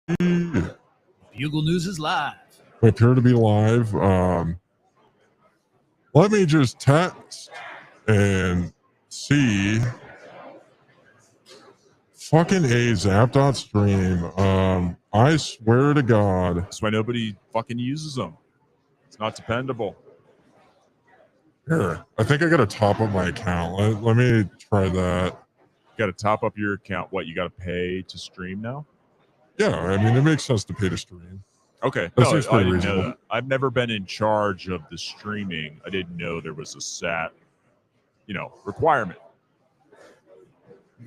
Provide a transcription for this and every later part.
Bugle News is live. We appear to be live. Let me just text and see. Fucking Zap.stream. I swear to God. That's why nobody fucking uses them. It's not dependable. Here, I think I got to top up my account. Let me try that. You got to top up your account. What, you got to pay to stream now? Yeah, I mean, it makes sense to pay to stream. Okay. That No, seems I pretty didn't reasonable. know that. I've never been in charge of the streaming. I didn't know there was a SAT, requirement.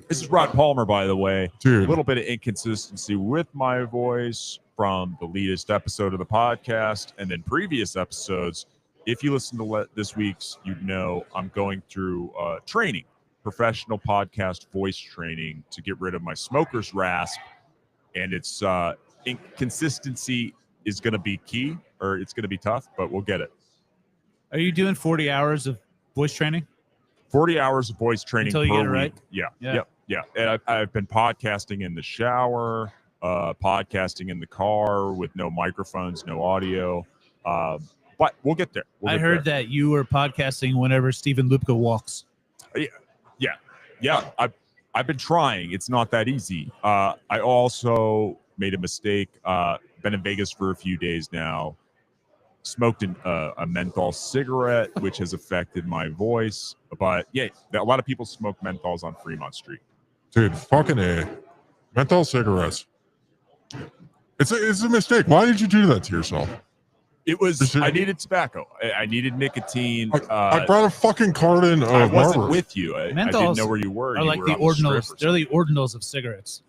This is Rod Palmer, by the way. Dude. A little bit of inconsistency with my voice from the latest episode of the podcast and then previous episodes. If you listen to this week's, you know I'm going through training, professional podcast voice training to get rid of my smoker's rasp. And it's inconsistency is going to be key, or it's going to be tough, but we'll get it. Are you doing 40 hours of voice training? 40 hours of voice training until you per get it right? week. Yeah. And I've been podcasting in the shower, podcasting in the car with no microphones, no audio. But we'll get there. I heard that you were podcasting whenever Stephen Lupka walks. Yeah. I've been trying. It's not that easy. I also made a mistake. Been in Vegas for a few days now. Smoked a menthol cigarette, which has affected my voice. But yeah, a lot of people smoke menthols on Fremont Street. Dude, fucking A. Menthol cigarettes. It's a mistake. Why did you do that to yourself? I needed tobacco. I needed nicotine. I brought a fucking carton of I wasn't Marlboro. with you. I didn't know where you were. Are like the ordinals. They're the ordinals of cigarettes.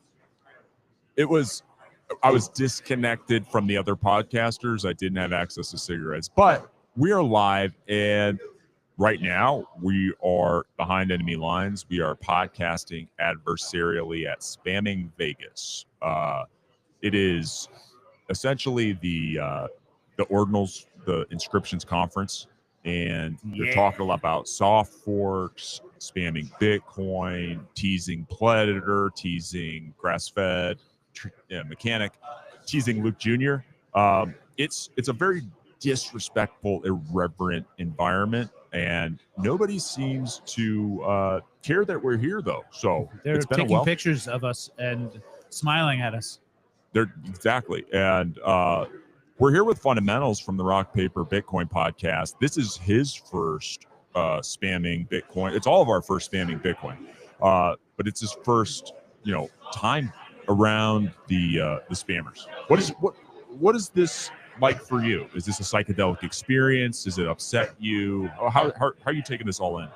I was disconnected from the other podcasters. I didn't have access to cigarettes. But we are live, and right now we are behind enemy lines. We are podcasting adversarially at Spamming Vegas. It is essentially the ordinals, the inscriptions conference, and they're talking a lot about soft forks, spamming Bitcoin, teasing Predator, teasing grass-fed mechanic, teasing Luke Jr. It's a very disrespectful, irreverent environment, and nobody seems to care that we're here, though. So they're it's been taking pictures of us and smiling at us. They're exactly, and we're here with Fundamentals from the Rock Paper Bitcoin podcast. This is his first spamming Bitcoin. It's all of our first spamming Bitcoin, but it's his first, time around the spammers. What is this like for you? Is this a psychedelic experience? Does it upset you? How are you taking this all in?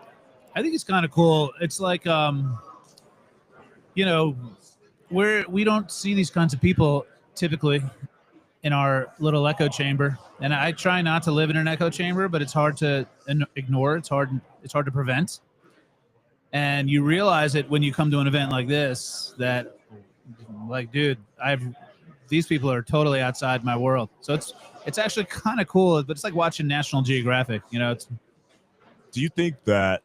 I think it's kind of cool. It's like, we don't see these kinds of people typically in our little echo chamber, and I try not to live in an echo chamber, but it's hard to ignore. It's hard to prevent. And you realize it when you come to an event like this that, like, dude, these people are totally outside my world. So it's actually kind of cool, but it's like watching National Geographic. Do you think that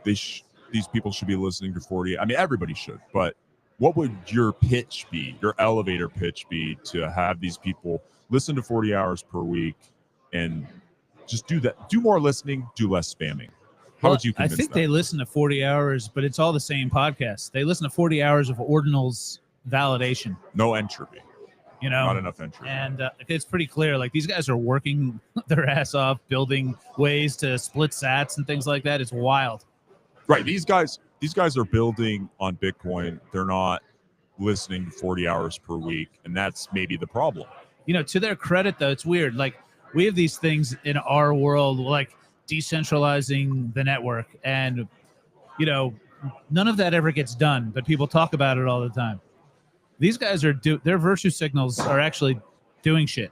these people should be listening to 40? I mean, everybody should, but what would your pitch be, your elevator pitch be, to have these people listen to 40 hours per week and just do that? Do more listening, do less spamming. How would you convince I think them? they listen to 40 hours, but it's all the same podcast. They listen to 40 hours of ordinals validation. No entropy. Not enough entropy. And it's pretty clear. Like, these guys are working their ass off, building ways to split sats and things like that. It's wild. Right. These guys are building on Bitcoin. They're not listening 40 hours per week, and that's maybe the problem. To their credit, though, it's weird. Like, we have these things in our world, like decentralizing the network, and none of that ever gets done, but people talk about it all the time. These guys their virtue signals are actually doing shit.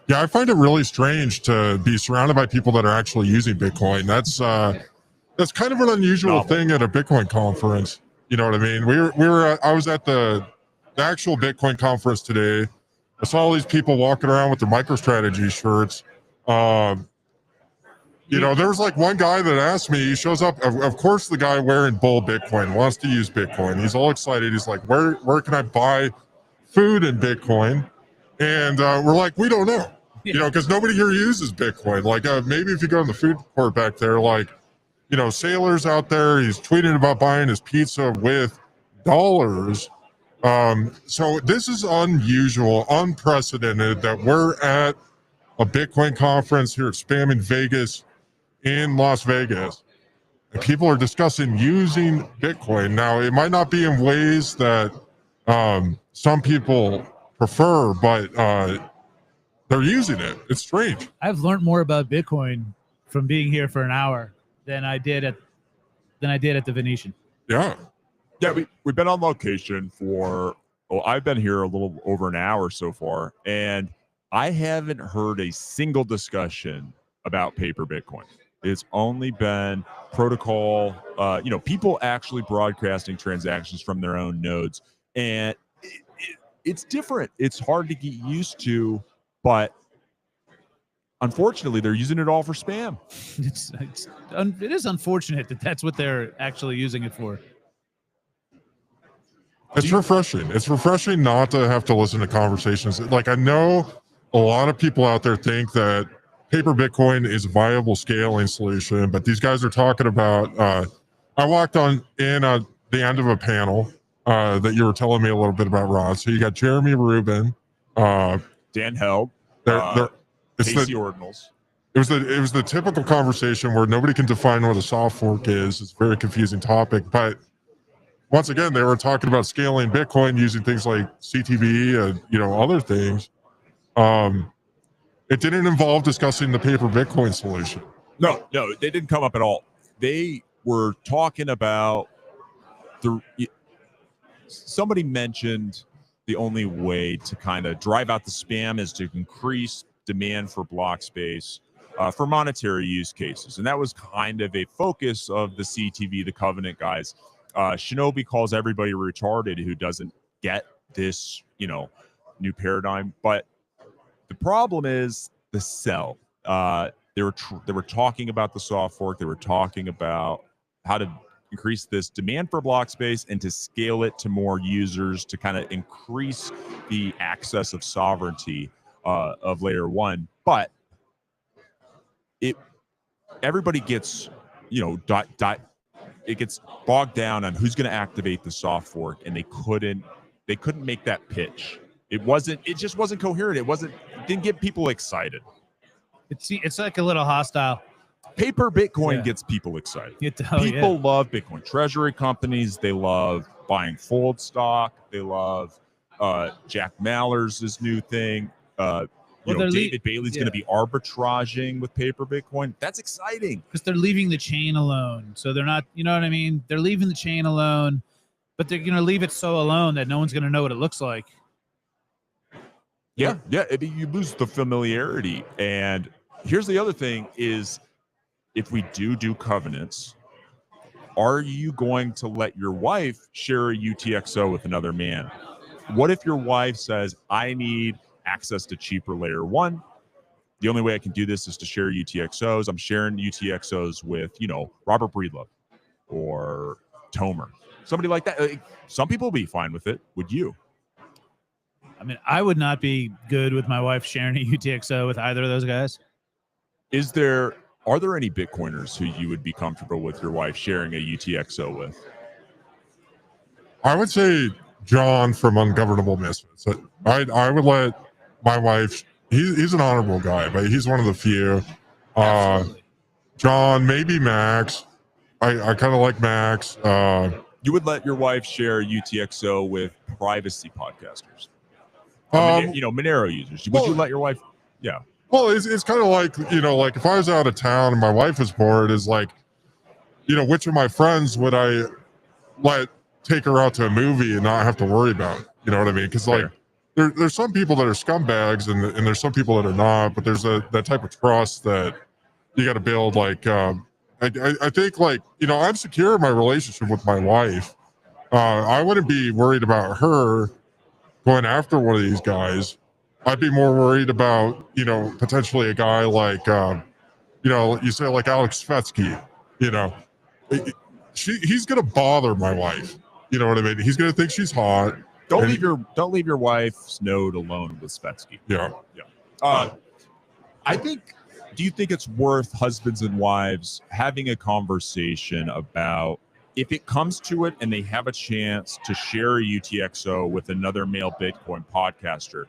Yeah, I find it really strange to be surrounded by people that are actually using Bitcoin. That's kind of an unusual thing at a Bitcoin conference. You know what I mean? I was at the actual Bitcoin conference today. I saw all these people walking around with their MicroStrategy shirts. There was like one guy that asked me, he shows up, of course the guy wearing Bull Bitcoin wants to use Bitcoin. He's all excited. He's like, where can I buy food in Bitcoin, and we're like, we don't know, because nobody here uses Bitcoin. Like maybe if you go on the food court back there, like, Sailor's out there, he's tweeting about buying his pizza with dollars. So this is unusual, unprecedented that we're at a Bitcoin conference here at Spam in Vegas, in Las Vegas. And people are discussing using Bitcoin. Now, it might not be in ways that some people prefer, but they're using it. It's strange. I've learned more about Bitcoin from being here for an hour than I did at the Venetian. Yeah. Yeah, we've been on location for, I've been here a little over an hour so far, and I haven't heard a single discussion about paper Bitcoin. It's only been protocol, people actually broadcasting transactions from their own nodes. And it's different. It's hard to get used to, but unfortunately, they're using it all for spam. It is unfortunate that that's what they're actually using it for. It's refreshing. It's refreshing not to have to listen to conversations. Like, I know a lot of people out there think that paper Bitcoin is a viable scaling solution, but these guys are talking about, I walked in at the end of a panel that you were telling me a little bit about, Rod. So you got Jeremy Rubin, Dan Held, Casey Ordinals. It was the typical conversation where nobody can define what a soft fork is. It's a very confusing topic, but once again, they were talking about scaling Bitcoin using things like CTV and other things. It didn't involve discussing the paper Bitcoin solution. No, they didn't come up at all. They were talking about somebody mentioned the only way to kind of drive out the spam is to increase demand for block space for monetary use cases. And that was kind of a focus of the CTV, the Covenant guys. Shinobi calls everybody retarded who doesn't get this, new paradigm. But the problem is the sell. They were talking about the soft fork. They were talking about how to increase this demand for block space and to scale it to more users to kind of increase the access of sovereignty of layer one. But everybody gets, it gets bogged down on who's going to activate the soft fork, and they couldn't make that pitch. It just wasn't coherent. It didn't get people excited. It's like a little hostile. Paper Bitcoin gets people excited. People love Bitcoin. Treasury companies, they love buying fold stock. They love Jack Mallers' new thing. David Bailey's going to be arbitraging with paper Bitcoin. That's exciting. Because they're leaving the chain alone. So they're not, you know what I mean? They're leaving the chain alone, but they're going to leave it so alone that no one's going to know what it looks like. Yeah. You lose the familiarity. And here's the other thing is, if we do covenants, are you going to let your wife share a UTXO with another man? What if your wife says, I need access to cheaper layer one? The only way I can do this is to share UTXOs. I'm sharing UTXOs with, Robert Breedlove or Tomer, somebody like that. Some people will be fine with it. Would you? I mean, I would not be good with my wife sharing a UTXO with either of those guys. Are there any Bitcoiners who you would be comfortable with your wife sharing a UTXO with? I would say John from Ungovernable Misfits. I would let my wife, he's an honorable guy, but he's one of the few. John, maybe Max. I kind of like Max. You would let your wife share UTXO with privacy podcasters? Monero users. Would you let your wife? Yeah. Well, it's kind of like, like if I was out of town and my wife was bored, is like, which of my friends would I let take her out to a movie and not have to worry about? You know what I mean? Because like there's some people that are scumbags and there's some people that are not, but there's that type of trust that you got to build. Like I think like, I'm secure in my relationship with my wife. I wouldn't be worried about her going after one of these guys. I'd be more worried about, potentially a guy like, you say like Alex Svetsky, he's going to bother my wife. You know what I mean? He's going to think she's hot. Don't leave your wife's node alone with Spetsky. Yeah. I think. Do you think it's worth husbands and wives having a conversation about if it comes to it and they have a chance to share a UTXO with another male Bitcoin podcaster,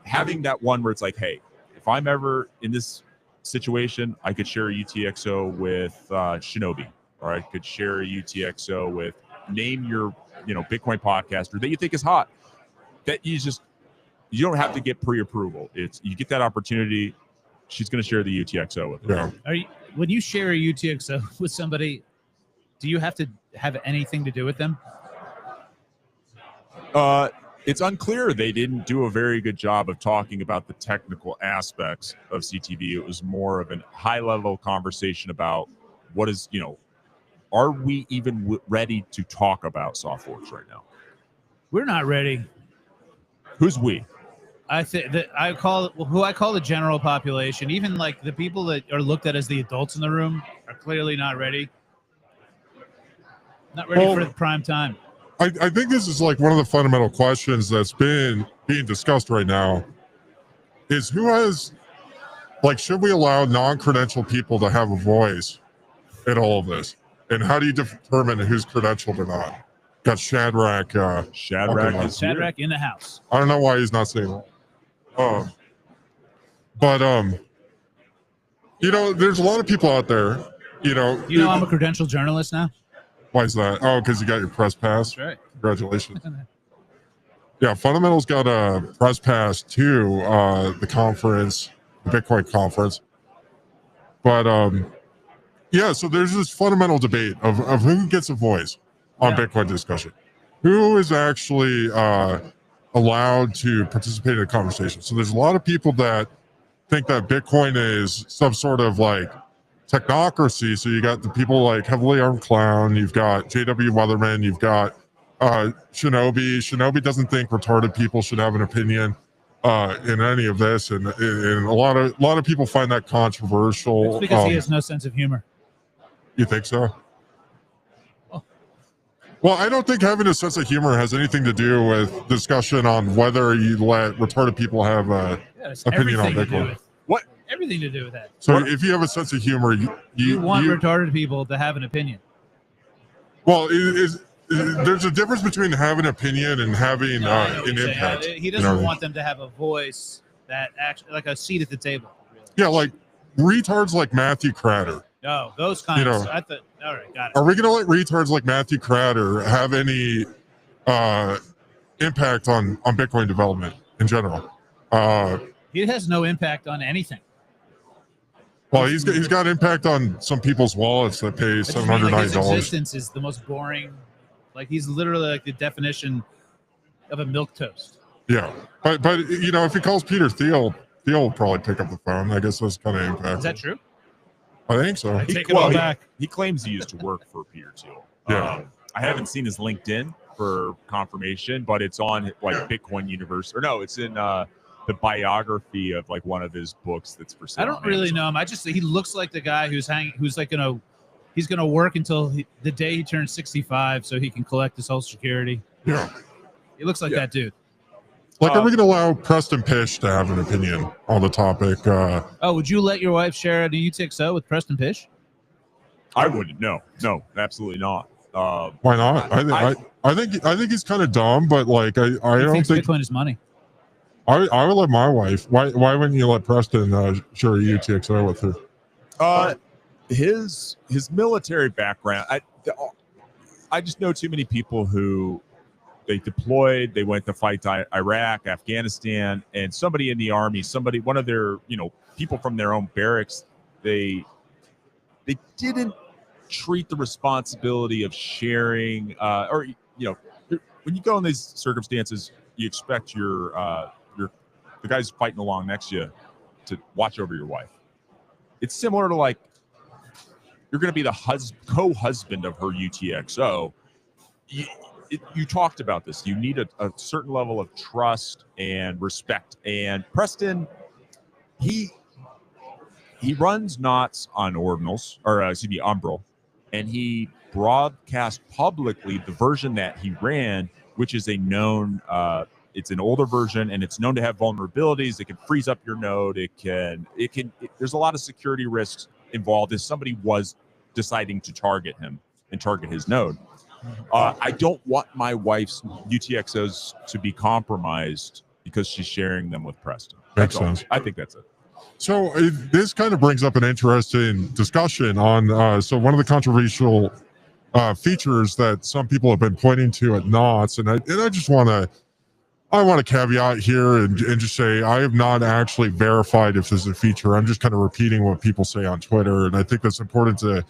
having that one where it's like, hey, if I'm ever in this situation, I could share a UTXO with Shinobi, or I could share a UTXO with name your, Bitcoin podcaster that you think is hot. That you don't have to get pre-approval. You get that opportunity. She's going to share the UTXO with her. Yeah. When you share a UTXO with somebody, do you have to have anything to do with them? It's unclear. They didn't do a very good job of talking about the technical aspects of CTV. It was more of a high-level conversation about what is, are we even ready to talk about softworks right now? We're not ready. Who's we? I think that I call the general population, even like the people that are looked at as the adults in the room, are clearly not ready. Not ready for the prime time. I think this is like one of the fundamental questions that's being discussed right now is should we allow non-credentialed people to have a voice in all of this? And how do you determine who's credentialed or not? Got Shadrach. Shadrach in the house. I don't know why he's not saying that. There's a lot of people out there, I'm a credentialed journalist now. Why is that? Oh, because you got your press pass. That's right. Congratulations. Yeah, Fundamentals got a press pass to the conference, the Bitcoin conference. But so there's this fundamental debate of who gets a voice on Bitcoin discussion. Who is actually allowed to participate in the conversation? So there's a lot of people that think that Bitcoin is some sort of like technocracy. So you got the people like Heavily Armed Clown, you've got JW Weatherman, you've got Shinobi. Shinobi doesn't think retarded people should have an opinion in any of this, and a lot of people find that controversial. It's because he has no sense of humor. You think so? Well, I don't think having a sense of humor has anything to do with discussion on whether you let retarded people have an opinion on Bitcoin. What? Everything to do with that. So if you have a sense of humor, you want retarded people to have an opinion. Well, there's a difference between having an opinion and having an impact. He doesn't want them to have a voice that actually, like a seat at the table. Really. Yeah, like retards like Matthew Cratter. No, those kinds. I thought. All right, got it. Are we going to let retards like Matthew Cratter have any impact on Bitcoin development in general? He has no impact on anything. Well, he's got impact on some people's wallets that pay $790. His existence is the most boring. Like he's literally like the definition of a milquetoast. Yeah, but if he calls Peter Thiel will probably pick up the phone. I guess that's kind of impact. Is that true? I think so. I take it all back. He claims he used to work for Peter Thiel. Yeah. I haven't seen his LinkedIn for confirmation, but it's on like Bitcoin Universe, or no, it's in the biography of like one of his books that's for sale. I don't really know him. He looks like the guy who's like he's gonna work until the day he turns 65 so he can collect his Social Security. Yeah. He looks like that dude. Like, are we going to allow Preston Pish to have an opinion on the topic? Would you let your wife share a UTXO with Preston Pish? I wouldn't. No, absolutely not. Why not? I think he's kind of dumb, but like I don't think Bitcoin is money. I would let my wife. Why wouldn't you let Preston share a UTXO with her? His military background. I just know too many people who. They deployed, they went to fight Iraq, Afghanistan, and somebody in the army, one of their, people from their own barracks, they didn't treat the responsibility of sharing, when you go in these circumstances, you expect the guys fighting along next to you to watch over your wife. It's similar to like, you're going to be the co-husband of her UTXO. You talked about this. You need a certain level of trust and respect. And Preston, he runs knots on ordinals, or Umbrel, and he broadcast publicly the version that he ran which is a known. It's an older version, and it's known to have vulnerabilities. It can freeze up your node. There's a lot of security risks involved if somebody was deciding to target him and target his node. I don't want my wife's UTXOs to be compromised because she's sharing them with Preston. Makes sense. I think that's it. So this kind of brings up an interesting discussion on, so one of the controversial features that some people have been pointing to at Knots, and I just want to caveat here and just say I have not actually verified if this is a feature. I'm just kind of repeating what people say on Twitter, and I think that's important to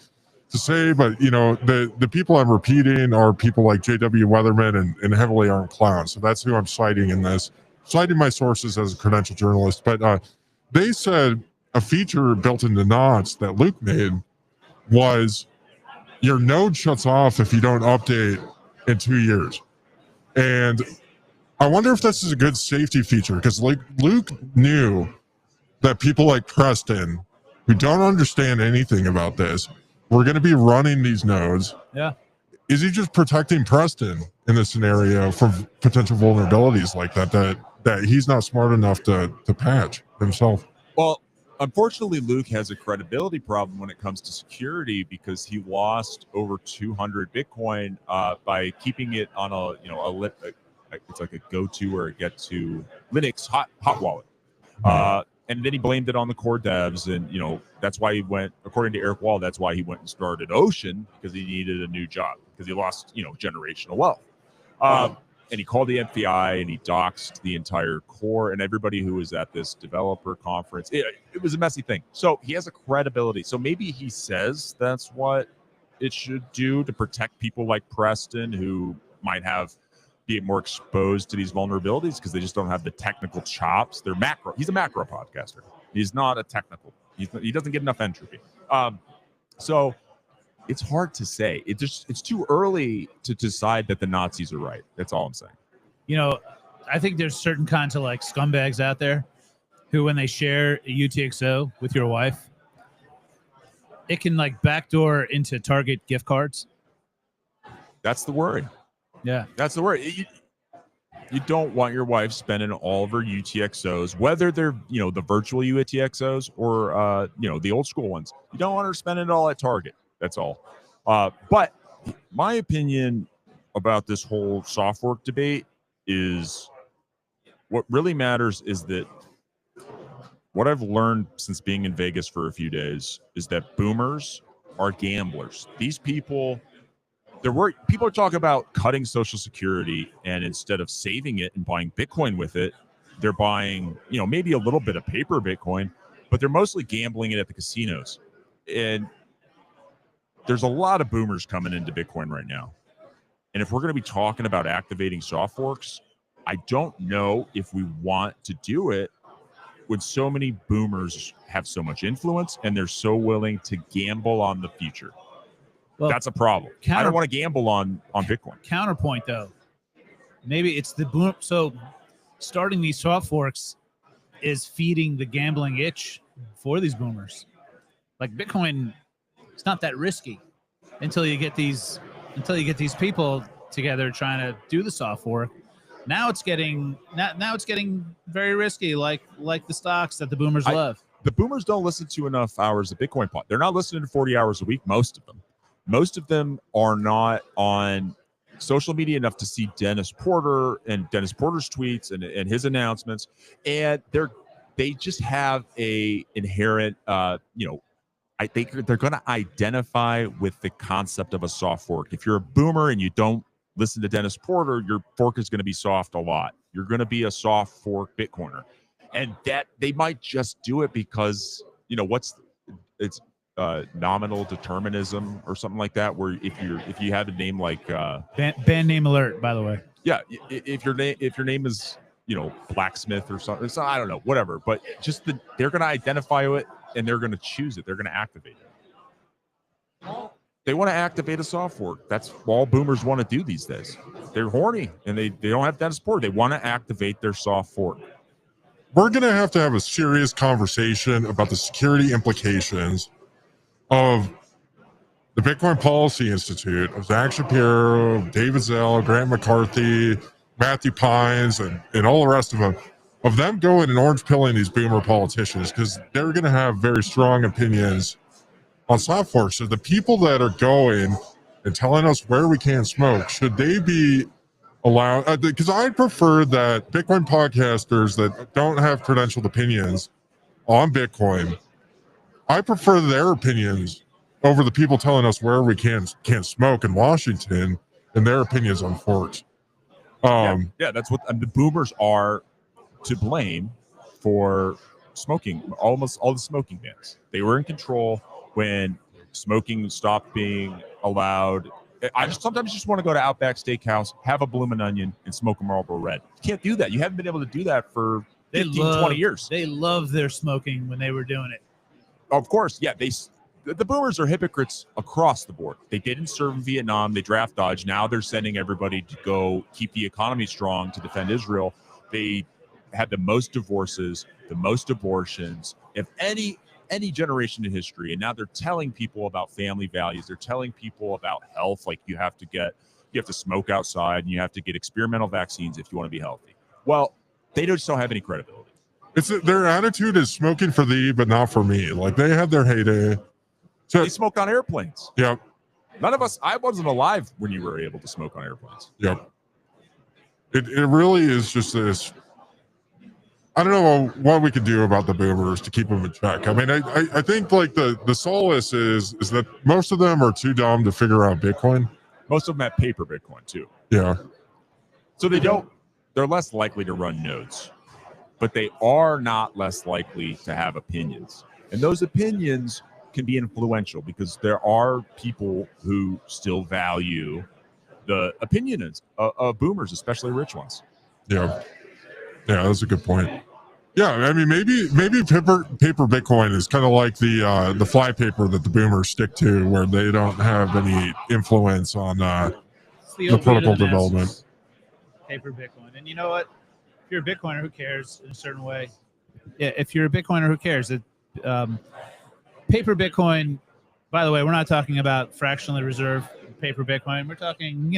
say. But the people I'm repeating are people like JW Weatherman and Heavily Armed Clowns. So that's who I'm citing in this, citing my sources as a credentialed journalist. But they said a feature built into Knots that Luke made was your node shuts off if you don't update in 2 years. And I wonder if this is a good safety feature, because like Luke knew that people like Preston, who don't understand anything about this, were going to be running these nodes. Yeah. Is he just protecting Preston in this scenario from potential vulnerabilities like that he's not smart enough to patch himself? Well, unfortunately, Luke has a credibility problem when it comes to security because he lost over 200 Bitcoin by keeping it on it's like a go-to or a get-to Linux hot wallet. And then he blamed it on the core devs. And, that's why he went, according to Eric Wall, that's why he went and started Ocean, because he needed a new job, because he lost, generational wealth. And he called the FBI and he doxed the entire core and everybody who was at this developer conference. It was a messy thing. So he has a credibility. So maybe he says that's what it should do to protect people like Preston, who might be more exposed to these vulnerabilities because they just don't have the technical chops. He's a macro podcaster. He's not a technical. He doesn't get enough entropy. So it's hard to say. It's too early to decide that the Nazis are right. That's all I'm saying. I think there's certain kinds of like scumbags out there who, when they share a UTXO with your wife, it can like backdoor into Target gift cards. That's the worry. Yeah. That's the worry. You don't want your wife spending all of her UTXOs, whether they're, the virtual UTXOs or, the old school ones. You don't want her spending it all at Target. That's all. But my opinion about this whole soft fork debate is what really matters is that what I've learned since being in Vegas for a few days is that boomers are gamblers. These people, people are talking about cutting Social Security, and instead of saving it and buying Bitcoin with it, they're buying, maybe a little bit of paper Bitcoin, but they're mostly gambling it at the casinos. And there's a lot of boomers coming into Bitcoin right now. And if we're going to be talking about activating soft forks, I don't know if we want to do it when so many boomers have so much influence and they're so willing to gamble on the future. Well, that's a problem. I don't want to gamble on Bitcoin. Counterpoint, though. Maybe it's the boom. So starting these soft forks is feeding the gambling itch for these boomers. Like Bitcoin, it's not that risky until you get these people together trying to do the soft fork. Now it's getting very risky, like the stocks that the boomers love. The boomers don't listen to enough hours of Bitcoin pod. They're not listening to 40 hours a week. Most of them are not on social media enough to see Dennis Porter and Dennis Porter's tweets and his announcements, and they just have a inherent I think they're going to identify with the concept of a soft fork. If you're a boomer and you don't listen to Dennis Porter, your fork is going to be soft a lot. You're going to be a soft fork Bitcoiner. And that they might just do it because, it's nominal determinism or something like that, where if you had a name like band name alert, by the way. Yeah, if your name is, Blacksmith or something, so I don't know, whatever, but just they're going to identify it and they're going to choose it. They're going to activate it. They want to activate a soft fork. That's all boomers want to do these days. They're horny and they don't have that support. They want to activate their soft fork. We're going to have a serious conversation about the security implications of the Bitcoin Policy Institute of Zach Shapiro, David Zell, Grant McCarthy, Matthew Pines, and all the rest of them going and orange pilling these boomer politicians because they're going to have very strong opinions on soft forks. So the people that are going and telling us where we can smoke, should they be allowed? Because I prefer that Bitcoin podcasters that don't have credentialed opinions on Bitcoin, I prefer their opinions over the people telling us where we can't smoke in Washington and their opinions on forks. Yeah, that's what the boomers are to blame for smoking. Almost all the smoking bans. They were in control when smoking stopped being allowed. I sometimes just want to go to Outback Steakhouse, have a Bloomin' Onion, and smoke a Marlboro Red. You can't do that. You haven't been able to do that for 20 years. They love their smoking when they were doing it. Of course, yeah. The boomers are hypocrites across the board. They didn't serve in Vietnam. They draft dodged. Now they're sending everybody to go keep the economy strong to defend Israel. They had the most divorces, the most abortions, if any generation in history. And now they're telling people about family values. They're telling people about health. Like you have to smoke outside and you have to get experimental vaccines if you want to be healthy. Well, they just don't have any credibility. Their attitude is smoking for thee, but not for me. Like they had their heyday. So, they smoked on airplanes. Yep. None of us, I wasn't alive when you were able to smoke on airplanes. Yep. It really is just this. I don't know what we could do about the boomers to keep them in check. I mean, I think like the solace is that most of them are too dumb to figure out Bitcoin. Most of them have paper Bitcoin too. Yeah. So they're less likely to run nodes, but they are not less likely to have opinions. And those opinions can be influential because there are people who still value the opinions of boomers, especially rich ones. Yeah. Yeah, that's a good point. Yeah, I mean, maybe paper Bitcoin is kind of like the fly paper that the boomers stick to, where they don't have any influence on the political development. Paper Bitcoin, and you know what? If you're a Bitcoiner, who cares in a certain way? Yeah, if you're a Bitcoiner, who cares? Paper Bitcoin. By the way, we're not talking about fractionally reserved paper Bitcoin. We're talking,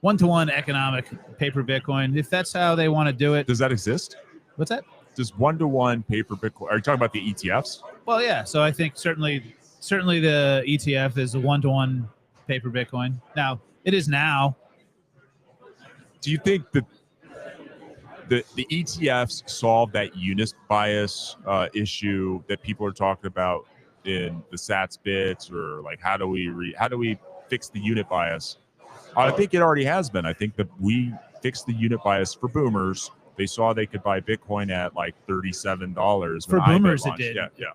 one-to-one economic paper Bitcoin. If that's how they want to do it. Does that exist? What's that? Does one-to-one paper Bitcoin? Are you talking about the ETFs? Well, yeah. So I think certainly the ETF is a one-to-one paper Bitcoin. Now, it is now. Do you think that the ETFs solve that unit bias issue that people are talking about in the Sats bits, or like how do we fix the unit bias? I think it already has been. I think that we fixed the unit bias for boomers. They saw they could buy Bitcoin at like $37. For boomers, it did. Yeah.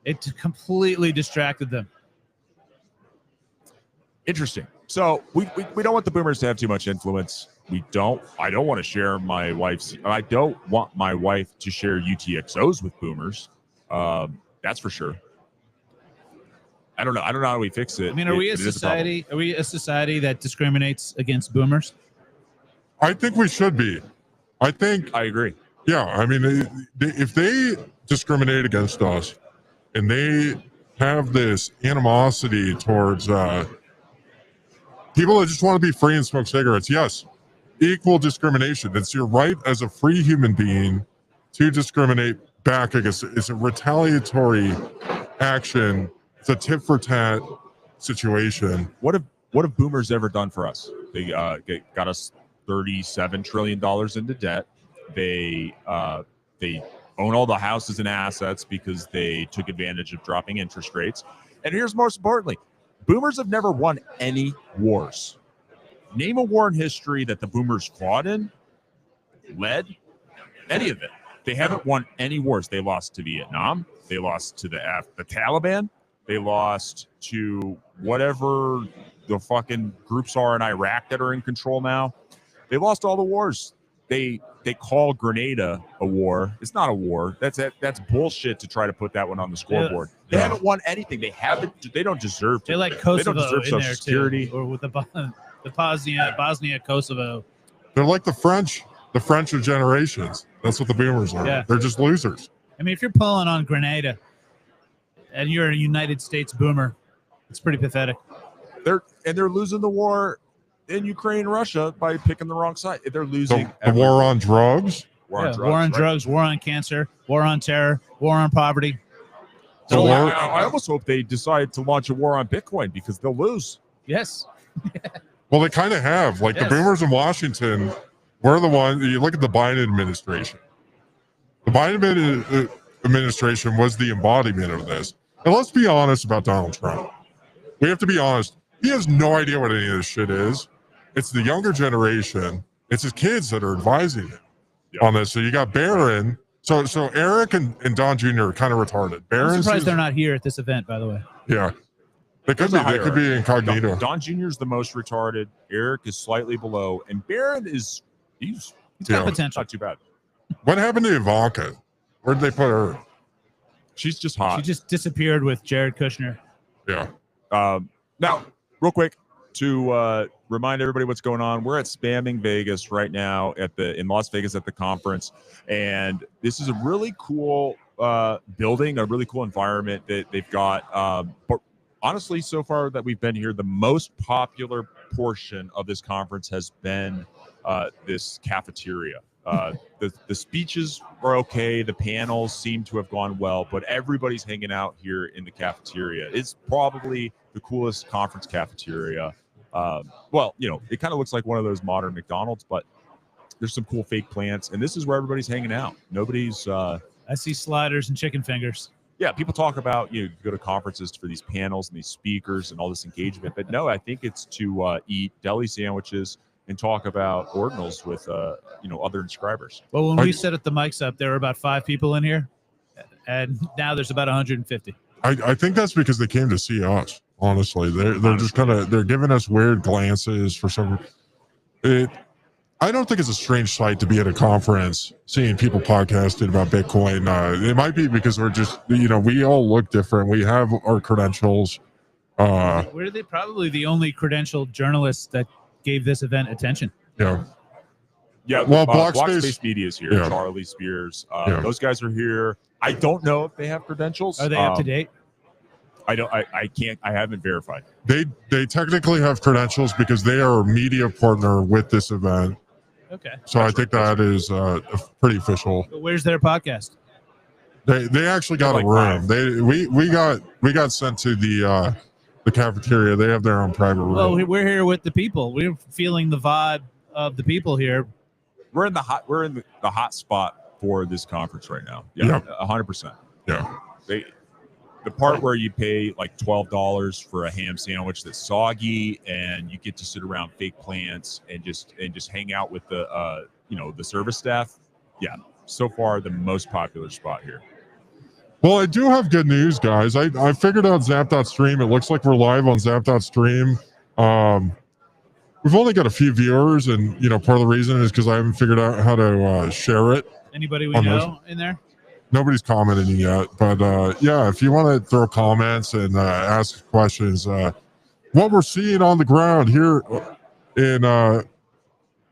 It completely distracted them. Interesting. So we don't want the boomers to have too much influence. I don't want to share my wife's. I don't want my wife to share UTXOs with boomers. That's for sure. I don't know how we fix it. I mean, are we a society that discriminates against boomers? I think we should be. I agree. Yeah, I mean, if they discriminate against us and they have this animosity towards people that just want to be free and smoke cigarettes, yes, equal discrimination. It's your right as a free human being to discriminate back against it. It's a retaliatory action. It's a tit for tat situation. What have boomers ever done for us? They got us $37 trillion into debt. They own all the houses and assets because they took advantage of dropping interest rates. And here's most importantly, boomers have never won any wars. Name a war in history that the boomers fought in, led, any of it. They haven't won any wars. They lost to Vietnam. They lost to the Taliban. They lost to whatever the fucking groups are in Iraq that are in control now. They lost all the wars. They call Grenada a war. It's not a war. That's bullshit to try to put that one on the scoreboard. They haven't won anything. They don't deserve to. They like Kosovo. They don't deserve in Social there Security. Too, or with the Bosnia, Kosovo. They're like the French of generations. That's what the boomers are. Yeah. They're just losers. I mean, if you're pulling on Grenada and you're a United States boomer. It's pretty pathetic. They're losing the war in Ukraine and Russia by picking the wrong side. They're losing the war on drugs. War on drugs, war on cancer, war on terror, war on poverty. So I almost hope they decide to launch a war on Bitcoin because they'll lose. Yes. Well, they kind of have. Like the boomers in Washington, we're the ones. You look at the Biden administration. The Biden administration was the embodiment of this. And let's be honest about Donald Trump. We have to be honest. He has no idea what any of this shit is. It's the younger generation. It's his kids that are advising him on this. So you got Barron. So Eric and Don Jr. are kind of retarded. I'm surprised they're not here at this event, by the way. Yeah. They could be. They could be incognito. Don Jr. is the most retarded. Eric is slightly below, and Barron is he's got potential. Not too bad. What happened to Ivanka? Where did they put her? She's just hot. She just disappeared with Jared Kushner. Yeah. Now, real quick to remind everybody what's going on. We're at Spamming Vegas right now in Las Vegas at the conference, and this is a really cool building, a really cool environment that they've got. But honestly, so far that we've been here, the most popular portion of this conference has been this cafeteria. The speeches are okay. The panels seem to have gone well, but everybody's hanging out here in the cafeteria. It's probably the coolest conference cafeteria. Well, it kind of looks like one of those modern McDonald's, but there's some cool fake plants, and this is where everybody's hanging out. Nobody's. I see sliders and chicken fingers. Yeah, people talk about you go to conferences for these panels and these speakers and all this engagement, but no, I think it's to eat deli sandwiches and talk about ordinals with other inscribers. Well, when we set the mics up, there were about 5 people in here, and now there's about 150. I think that's because they came to see us. Honestly, they're just kind of they're giving us weird glances for some. I don't think it's a strange sight to be at a conference seeing people podcasting about Bitcoin. It might be because we're just we all look different. We have our credentials. We're probably the only credentialed journalists that gave this event attention. Yeah. Yeah. Well, Blockspace Media is here. Yeah. Charlie Spears. Those guys are here. I don't know if they have credentials. Are they up to date? I can't. I haven't verified. They technically have credentials because they are a media partner with this event. Okay. So I think that is pretty official. But where's their podcast? They actually got a room. We got sent to the cafeteria. They have their own private room. Well, we're here with the people. We're feeling the vibe of the people here. We're in the hot spot for this conference right now. Yeah, 100%. Yeah. The part where you pay like $12 for a ham sandwich that's soggy, and you get to sit around fake plants and just hang out with the the service staff. Yeah, so far the most popular spot here. Well, I do have good news, guys. I figured out Zap.stream. It looks like we're live on Zap.stream. We've only got a few viewers, and part of the reason is because I haven't figured out how to share it. Anybody we know in there? Nobody's commenting yet, but if you want to throw comments and ask questions, what we're seeing on the ground here in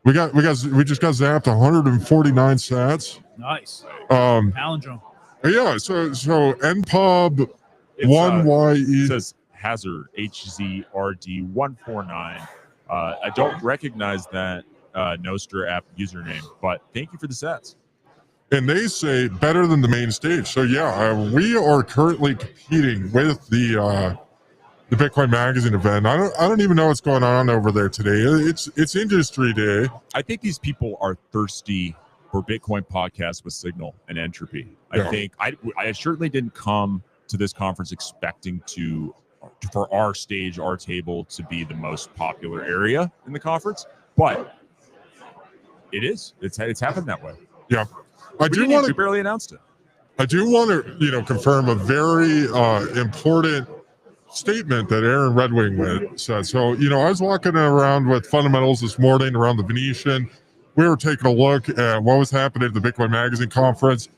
we just got zapped 149 sats. Nice. Palindrome. Yeah, so NPub 1YE it says Hazard HZRD 149. I don't recognize that Nostr app username, but thank you for the sets. And they say better than the main stage. So we are currently competing with the Bitcoin Magazine event. I don't even know what's going on over there today. It's Industry Day. I think these people are thirsty for Bitcoin podcasts with Signal and Entropy. I think I certainly didn't come to this conference expecting for our stage, our table to be the most popular area in the conference, but it is. It's happened that way. Yeah. We barely announced it. I do want to, confirm a very important statement that Erin Redwing said. So, I was walking around with fundamentals this morning around the Venetian. We were taking a look at what was happening at the Bitcoin Magazine conference.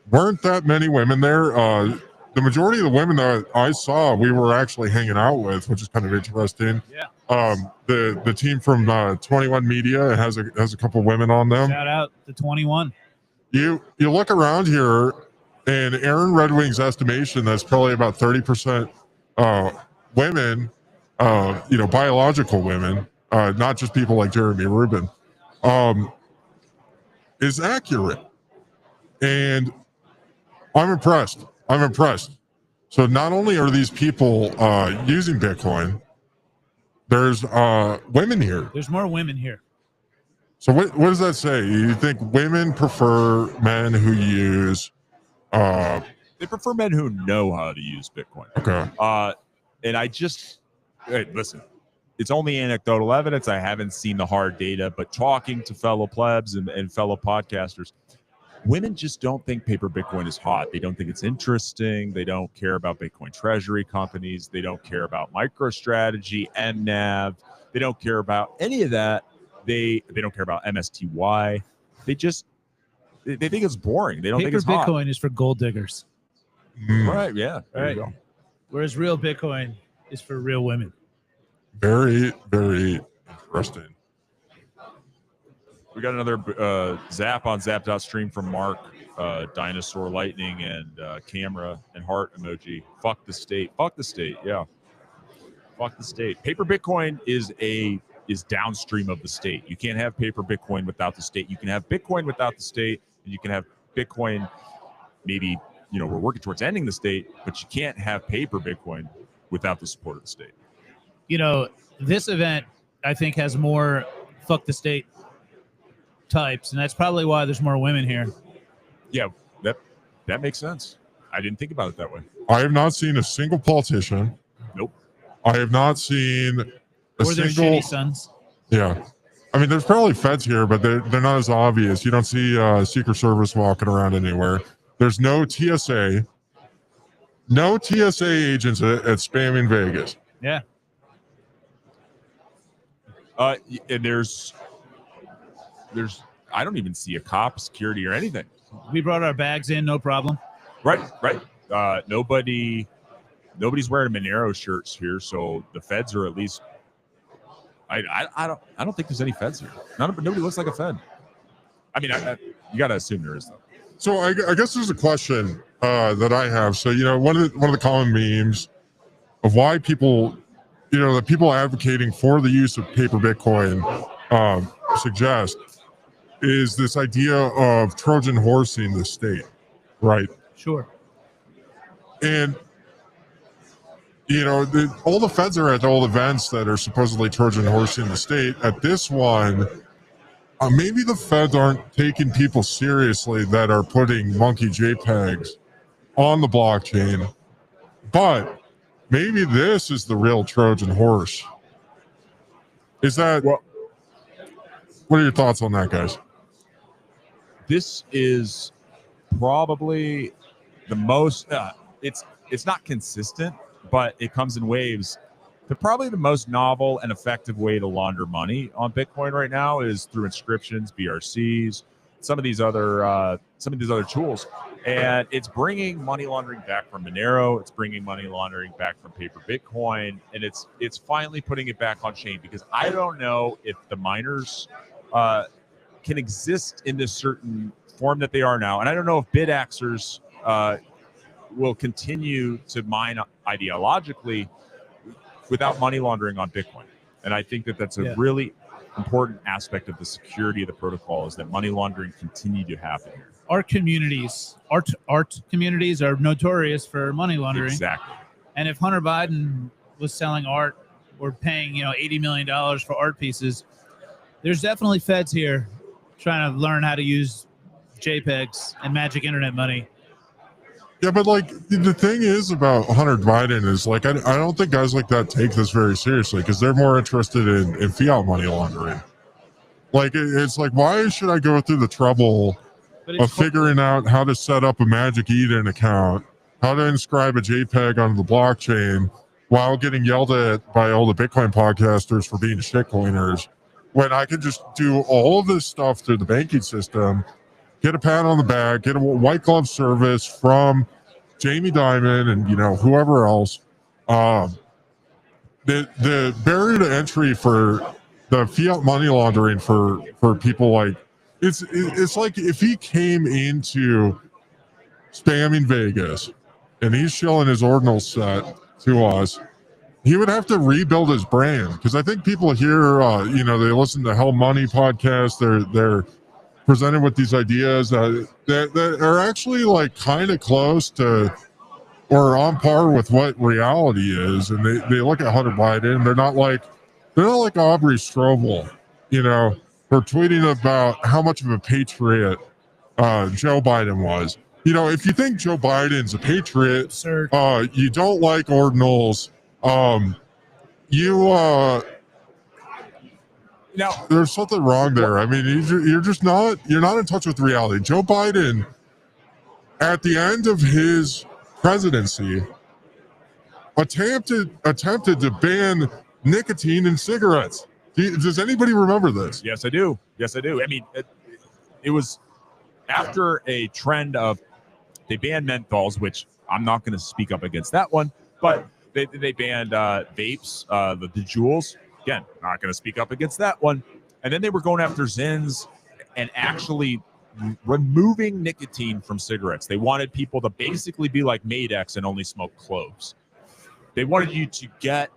Weren't that many women there? The majority of the women that I saw, we were actually hanging out with, which is kind of interesting. Yeah. The team from 21 Media has a couple women on them. Shout out to 21. You look around here, And Erin Redwing's estimation that's probably about 30% women, biological women, not just people like Jeremy Rubin, is accurate. And I'm impressed. So not only are these people using Bitcoin, there's women here. There's more women here. So what does that say? You think women prefer men who use They prefer men who know how to use Bitcoin. Okay. And hey, listen, it's only anecdotal evidence. I haven't seen the hard data, but talking to fellow plebs and fellow podcasters, women just don't think paper Bitcoin is hot. They don't think it's interesting. They don't care about Bitcoin treasury companies. They don't care about MicroStrategy, MNAV. They don't care about any of that. They don't care about MSTY. They think it's boring. They don't think it's hot. Paper Bitcoin is for gold diggers. Right, yeah. There you go. Whereas real Bitcoin is for real women. Very, very interesting. We got another zap on zap.stream from Mark, dinosaur lightning and camera and heart emoji. Fuck the state. Yeah. Fuck the state. Paper Bitcoin is downstream of the state. You can't have paper Bitcoin without the state. You can have Bitcoin without the state, and you can have Bitcoin maybe, we're working towards ending the state, but you can't have paper Bitcoin without the support of the state. This event, I think, has more fuck the state types, and that's probably why there's more women here. Yeah, that makes sense. I didn't think about it that way. I have not seen a single politician. Nope. I have not seen Or their shitty sons. Yeah. I mean, there's probably feds here, but they're not as obvious. You don't see Secret Service walking around anywhere. There's no TSA. No TSA agents at spamming Vegas. Yeah. And there's I don't even see a cop, security, or anything. We brought our bags in, no problem. Right. Nobody's wearing Monero shirts here, so the feds are at least. I don't think there's any feds here. Nobody looks like a fed. I mean, you got to assume there is though. So I guess there's a question that I have. So one of the common memes of why people, the people advocating for the use of paper Bitcoin suggest is this idea of Trojan horsing the state, right? Sure. And all the feds are at all events that are supposedly Trojan horsing the state. At this one, maybe the feds aren't taking people seriously that are putting monkey JPEGs on the blockchain, but maybe this is the real Trojan horse. Is that? What are your thoughts on that, guys? This is probably the most. It's not consistent, but it comes in waves. Probably the most novel and effective way to launder money on Bitcoin right now is through inscriptions, BRCs, some of these other tools, and it's bringing money laundering back from Monero. It's bringing money laundering back from paper Bitcoin, and it's finally putting it back on chain, because I don't know if the miners can exist in this certain form that they are now, and I don't know if bidaxers will continue to mine ideologically without money laundering on Bitcoin. And I think that's a really important aspect of the security of the protocol, is that money laundering continue to happen here. Art communities are notorious for money laundering. Exactly. And if Hunter Biden was selling art or paying, $80 million for art pieces, there's definitely feds here trying to learn how to use JPEGs and magic internet money. Yeah, but the thing is about Hunter Biden is I don't think guys like that take this very seriously, because they're more interested in fiat money laundering. It's why should I go through the trouble of figuring out how to set up a Magic Eden account, how to inscribe a JPEG onto the blockchain, while getting yelled at by all the Bitcoin podcasters for being shitcoiners, when I can just do all of this stuff through the banking system, get a pat on the back, get a white glove service from Jamie Dimon and whoever else. The barrier to entry for the fiat money laundering for people it's like if he came into spamming Vegas and he's shilling his ordinal set to us, he would have to rebuild his brand, because I think people here, they listen to Hell Money podcast. They're presented with these ideas that are actually like kind of close to or on par with what reality is, and they look at Hunter Biden, and they're not like Aubrey Strobel, for tweeting about how much of a patriot Joe Biden was. If you think Joe Biden's a patriot, Absurd. You don't like ordinals, Now, there's something wrong there. I mean, you're not in touch with reality. Joe Biden, at the end of his presidency, attempted to ban nicotine in cigarettes. Does anybody remember this? yes, I do. I mean, it was after a trend of they banned menthols, which I'm not going to speak up against that one, but they banned vapes, the Juuls. Again, not going to speak up against that one. And then they were going after Zyns and actually removing nicotine from cigarettes. They wanted people to basically be like Madex and only smoke cloves. They wanted you to get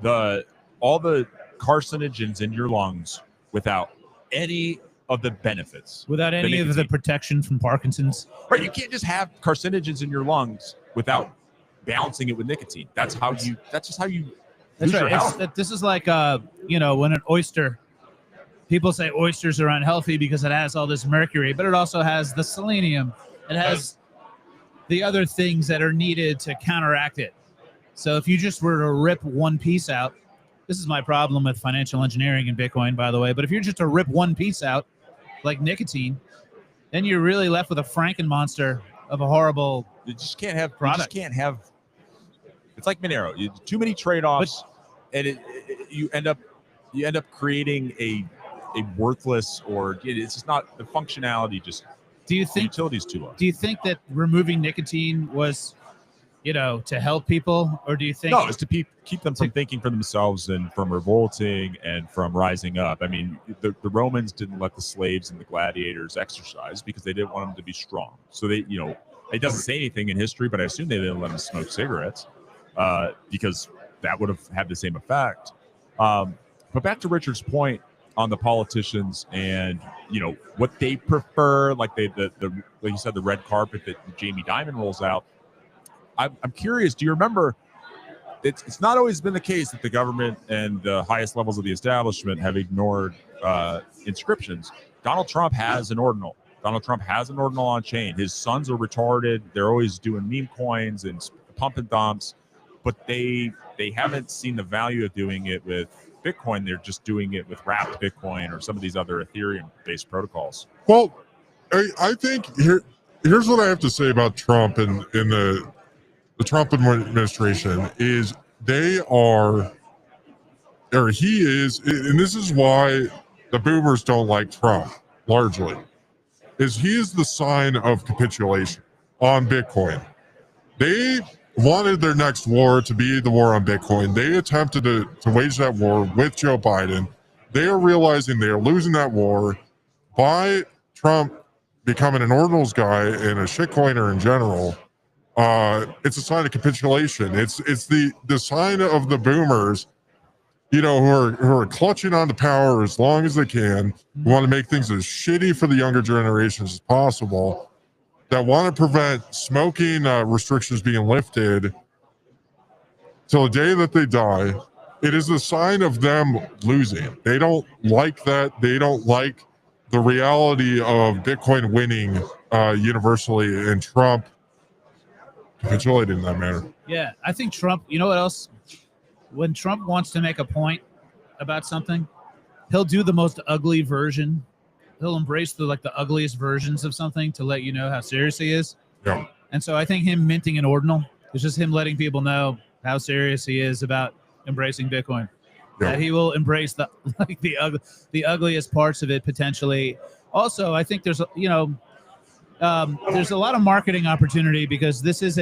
all the carcinogens in your lungs without any of the benefits. Without any of the protection from Parkinson's. Right, you can't just have carcinogens in your lungs without balancing it with nicotine. That's just how you That's lose your right. health. This is like, when an oyster, people say oysters are unhealthy because it has all this mercury, but it also has the selenium. It has the other things that are needed to counteract it. So if you just were to rip one piece out, this is my problem with financial engineering in Bitcoin, by the way, but if you're just to rip one piece out, like nicotine, then you're really left with a Frankenmonster of a horrible You just can't have product. It's like Monero. Too many trade-offs, and you end up creating a worthless, or it's just not the functionality. Just Do you the think utility's too low. Do you think that removing nicotine was, to help people, or do you think? No, it's to keep them from thinking for themselves and from revolting and from rising up. I mean, the Romans didn't let the slaves and the gladiators exercise because they didn't want them to be strong. So they, it doesn't say anything in history, but I assume they didn't let them smoke cigarettes because that would have had the same effect. But back to Richard's point on the politicians and what they prefer, like like you said, the red carpet that Jamie Dimon rolls out. I'm curious, do you remember, it's not always been the case that the government and the highest levels of the establishment have ignored inscriptions. Donald Trump has an ordinal. Donald Trump has an ordinal on chain. His sons are retarded. They're always doing meme coins and pump and dumps, but they haven't seen the value of doing it with Bitcoin. They're just doing it with wrapped Bitcoin or some of these other Ethereum-based protocols. Well, I think here's what I have to say about Trump and the Trump administration is he is, and this is why the boomers don't like Trump largely, is he is the sign of capitulation on Bitcoin. They wanted their next war to be the war on Bitcoin. They attempted to wage that war with Joe Biden. They are realizing they are losing that war by Trump becoming an ordinals guy and a shitcoiner in general. It's a sign of capitulation. It's the sign of the boomers, who are clutching on to power as long as they can, who want to make things as shitty for the younger generations as possible, that want to prevent smoking restrictions being lifted till the day that they die. It is a sign of them losing. They don't like that. They don't like the reality of Bitcoin winning universally, and Trump capitulated in that manner. Yeah, I think Trump, you know what else? When Trump wants to make a point about something, he'll do the most ugly version. He'll embrace the ugliest versions of something to let you know how serious he is. Yeah. And so I think him minting an ordinal is just him letting people know how serious he is about embracing Bitcoin. Yeah. That he will embrace the ugliest parts of it potentially. Also, I think there's a lot of marketing opportunity because this is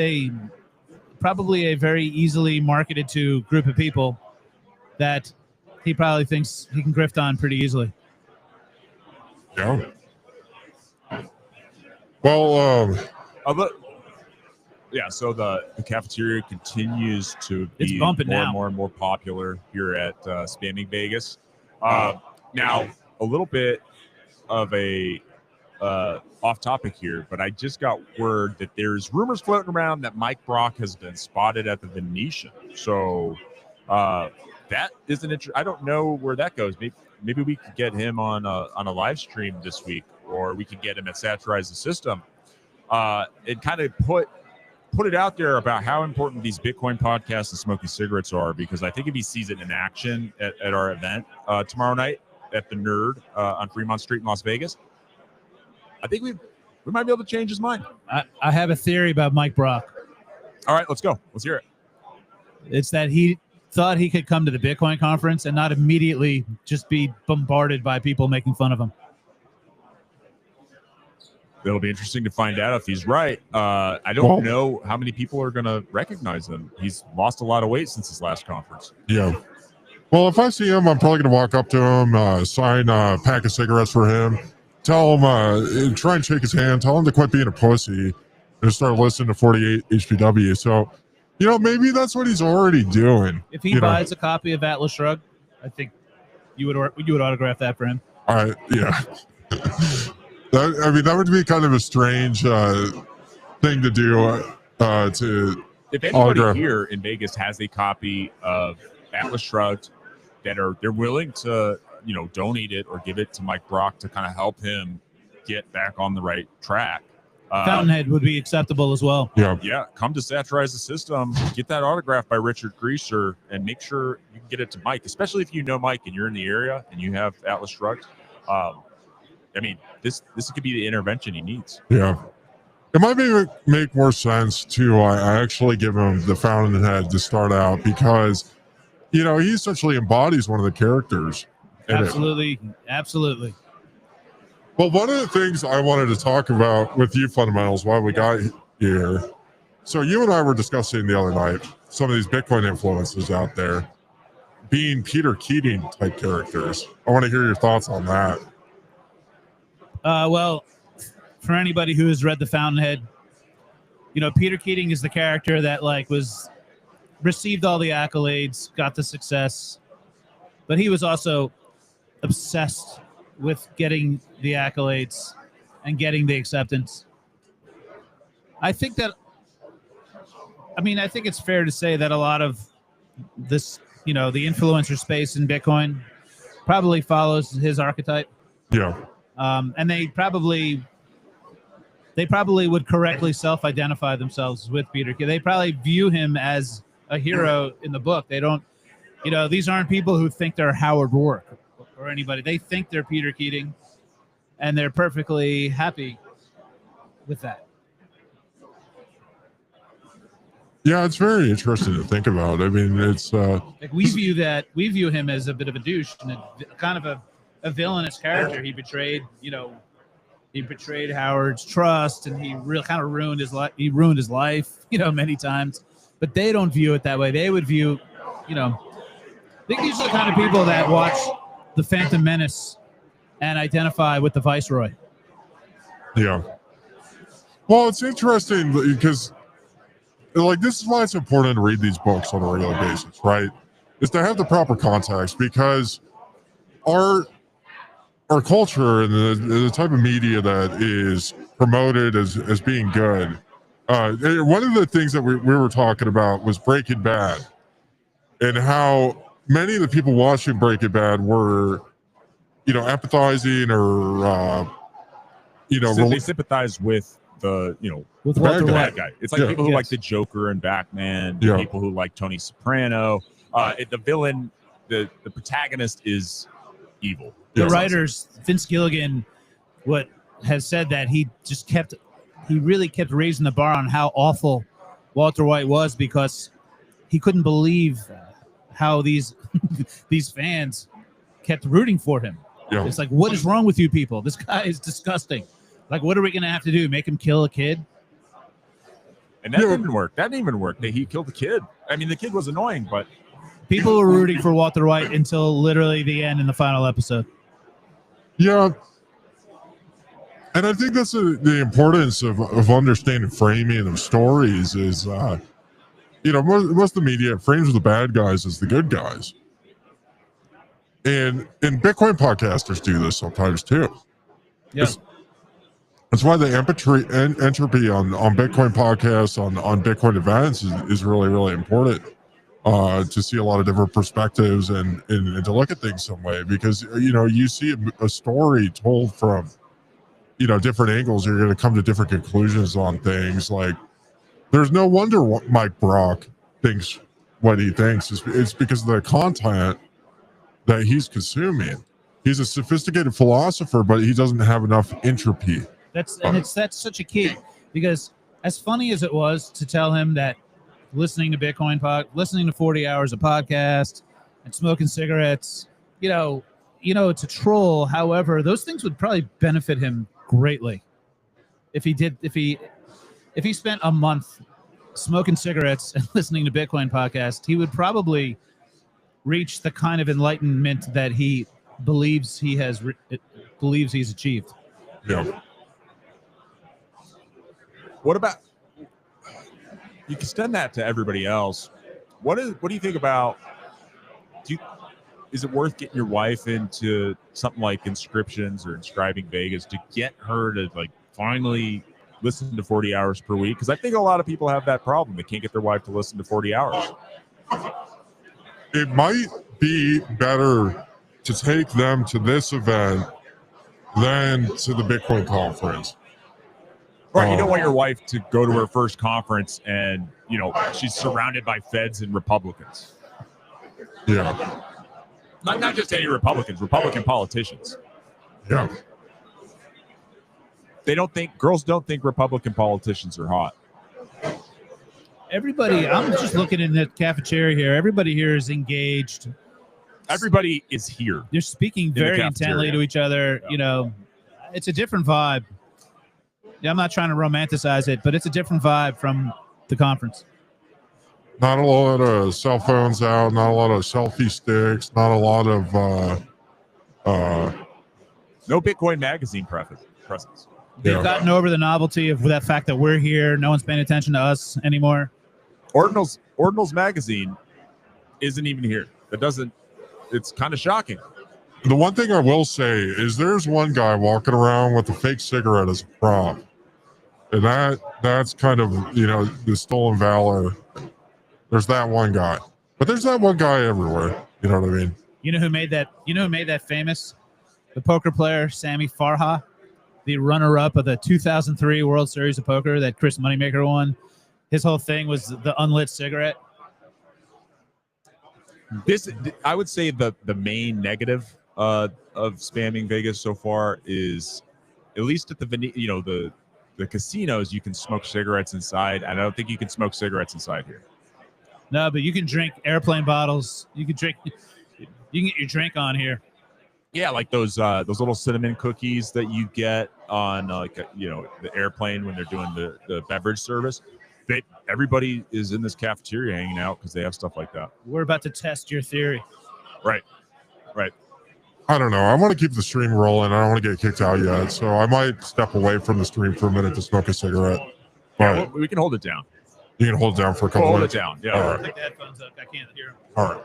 probably a very easily marketed to group of people that he probably thinks he can grift on pretty easily. Yeah. Well, Yeah, so the cafeteria continues to be It's bumping now. more and more popular here at Spamming Vegas. Now, a little bit of a off topic here, but I just got word that there's rumors floating around that Mike Brock has been spotted at the Venetian. So that is an I don't know where that goes. Maybe we could get him on a live stream this week, or we could get him at Satirize the System. And kind of put it out there about how important these Bitcoin podcasts and smoking cigarettes are, because I think if he sees it in action at our event tomorrow night at the Nerd on Fremont Street in Las Vegas, I think we might be able to change his mind. I have a theory about Mike Brock. All right, let's go. Let's hear it. It's that he thought he could come to the Bitcoin conference and not immediately just be bombarded by people making fun of him. It'll be interesting to find out if he's right. I don't know how many people are going to recognize him. He's lost a lot of weight since his last conference. Yeah. Well, if I see him, I'm probably going to walk up to him, sign a pack of cigarettes for him, tell him, try and shake his hand, tell him to quit being a pussy and start listening to 48 HPW. So, maybe that's what he's already doing. If he buys a copy of Atlas Shrugged, I think you would autograph that for him. All right. Yeah. That would be kind of a strange thing to do. If anybody here in Vegas has a copy of Atlas Shrugged that they're willing to, donate it or give it to Mike Brock to kind of help him get back on the right track. Fountainhead would be acceptable as well. Yeah. Come to Satirize the System, get that autograph by Richard Greaser, and make sure you can get it to Mike, especially if you know Mike and you're in the area and you have Atlas Shrugged. This could be the intervention he needs. Yeah. It might make more sense to I actually give him the Fountainhead to start out, because, he essentially embodies one of the characters. Absolutely. Absolutely. Well, one of the things I wanted to talk about with you, Fundamentals, while we got here. So you and I were discussing the other night some of these Bitcoin influences out there being Peter Keating type characters. I want to hear your thoughts on that. Well, for anybody who has read The Fountainhead, Peter Keating is the character that received all the accolades, got the success, but he was also obsessed with getting the accolades and getting the acceptance. I think it's fair to say that a lot of this, the influencer space in Bitcoin probably follows his archetype. Yeah. And they probably would correctly self-identify themselves with Peter. They probably view him as a hero in the book. They don't, these aren't people who think they're Howard Rourke or anybody. They think they're Peter Keating, and they're perfectly happy with that. Yeah, it's very interesting to think about. It's we view him as a bit of a douche and kind of a villainous character. He betrayed Howard's trust, and he really kind of ruined his life. He ruined his life, many times. But they don't view it that way. They would view, I think these are the kind of people that watch The Phantom Menace and identify with the Viceroy. Yeah. Well, it's interesting because, this is why it's important to read these books on a regular basis, right? Is to have the proper context, because our culture and the type of media that is promoted as being good. One of the things that we were talking about was Breaking Bad, and how many of the people watching Breaking Bad were, empathizing or, they sympathize with the, with the Walter bad White guy. It's like people who like the Joker and Batman, people who like Tony Soprano. The villain, the protagonist is evil. The writers, Vince Gilligan, has said that he really kept raising the bar on how awful Walter White was, because he couldn't believe how these fans kept rooting for him. Yeah. It's like, what is wrong with you people? This guy is disgusting. Like, what are we going to have to do? Make him kill a kid? And that didn't work. That didn't even work. He killed the kid. The kid was annoying, but people were rooting for Walter White until literally the end in the final episode. Yeah. And I think that's the importance of understanding framing of stories is, most of the media frames the bad guys as the good guys. And Bitcoin podcasters do this sometimes too. Yeah. That's why the entropy on Bitcoin podcasts, on Bitcoin events is really, really important to see a lot of different perspectives and to look at things some way, because, you see a story told from, different angles. You're going to come to different conclusions on things. Like, there's no wonder Mike Brock thinks what he thinks. It's because of the content that he's consuming. He's a sophisticated philosopher, but he doesn't have enough entropy. That's such a key, because as funny as it was to tell him that listening to 40 hours of podcast and smoking cigarettes, it's a troll. However, those things would probably benefit him greatly if he spent a month smoking cigarettes and listening to Bitcoin podcast. He would probably reach the kind of enlightenment that he believes believes he's achieved. Yeah. What about, you can extend that to everybody else? What do you think about, is it worth getting your wife into something like inscriptions or inscribing Vegas to get her to finally listen to 40 hours per week? Because I think a lot of people have that problem. They can't get their wife to listen to 40 hours. It might be better to take them to this event than to the Bitcoin conference. Right, you don't want your wife to go to her first conference and, she's surrounded by feds and Republicans. Yeah. Not just any Republican politicians. Yeah. Girls don't think Republican politicians are hot. Everybody, I'm just looking in the cafeteria here. Everybody here is engaged. Everybody is here. They're speaking very intently to each other. Yeah. It's a different vibe. Yeah, I'm not trying to romanticize it, but it's a different vibe from the conference. Not a lot of cell phones out, not a lot of selfie sticks, not a lot of no Bitcoin magazine presence. They've gotten over the novelty of that fact that we're here. No one's paying attention to us anymore. Ordinals magazine isn't even here. It's kind of shocking. The one thing I will say is there's one guy walking around with a fake cigarette as a prop. And that's kind of, the stolen valor. There's that one guy. But there's that one guy everywhere. You know what I mean? You know who made that famous? The poker player, Sammy Farha, the runner-up of the 2003 World Series of Poker that Chris Moneymaker won. His whole thing was the unlit cigarette. I would say the main negative of spamming Vegas so far is, at least at the casinos, you can smoke cigarettes inside. I don't think you can smoke cigarettes inside here. No, but you can drink airplane bottles. You can get your drink on here. Yeah, like those little cinnamon cookies that you get on the airplane when they're doing the beverage service. Everybody is in this cafeteria hanging out because they have stuff like that. We're about to test your theory. Right. I don't know. I want to keep the stream rolling. I don't want to get kicked out yet. So I might step away from the stream for a minute to smoke a cigarette. Yeah, we can hold it down. You can hold it down for a couple minutes? Hold it down. Yeah. All right. Take the headphones up. I can't hear them. All right.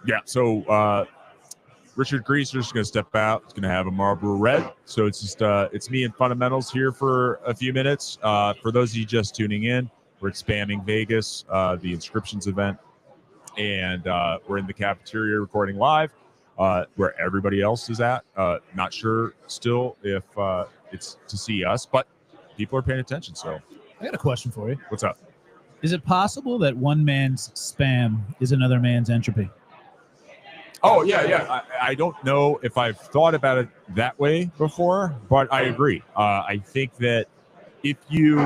Yeah. So Richard Greaser's going to step out. He's going to have a Marlboro Red. So it's just it's me and Fundamentals here for a few minutes. For those of you just tuning in, we're spamming Vegas, the inscriptions event. And we're in the cafeteria recording live, where everybody else is at. Not sure still if it's to see us, but people are paying attention. So I got a question for you. What's up? Is it possible that one man's spam is another man's entropy? Oh, yeah. I don't know if I've thought about it that way before, but I agree. I think that if you...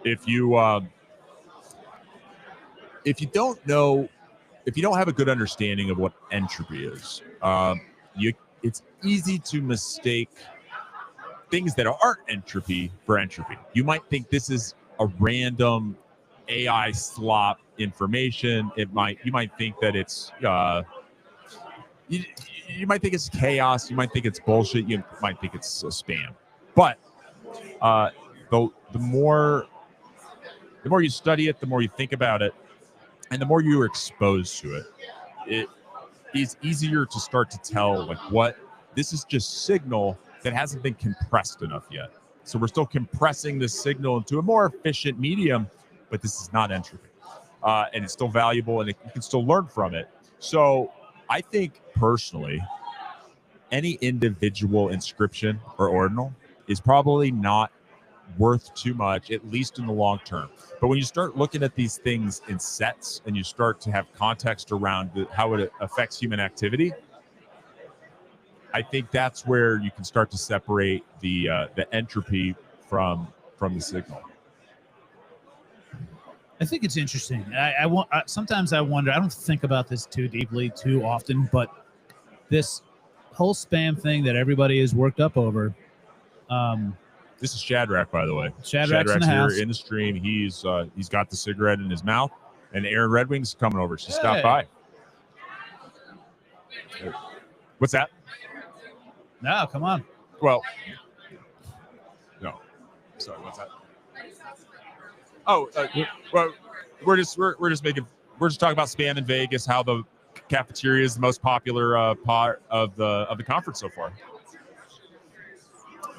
if you don't have a good understanding of what entropy is, it's easy to mistake things that aren't entropy for entropy. You might think this is a random AI slop information. You might think that it's you might think it's chaos. You might think it's bullshit. You might think it's a spam. But the more you study it, the more you think about it, and the more you are exposed to it, it is easier to start to tell like what this is just signal that hasn't been compressed enough yet. So we're still compressing this signal into a more efficient medium, but this is not entropy. And it's still valuable, and you can still learn from it. So I think personally, any individual inscription or ordinal is probably not worth too much, at least in the long term. But when you start looking at these things in sets and you start to have context around how it affects human activity, I think that's where you can start to separate the entropy from the signal. I think it's interesting. Sometimes I wonder. I don't think about this too deeply, too often, but this whole spam thing that everybody is worked up over. This is Shadrach, by the way. Shadrach's in the house. Here in the stream. He's got the cigarette in his mouth, and Erin Redwing's coming over. She stopped by. What's that? No, come on. Well, no. Sorry, what's that? Oh, well, we're just talking about spam in Vegas. How the cafeteria is the most popular part of the conference so far.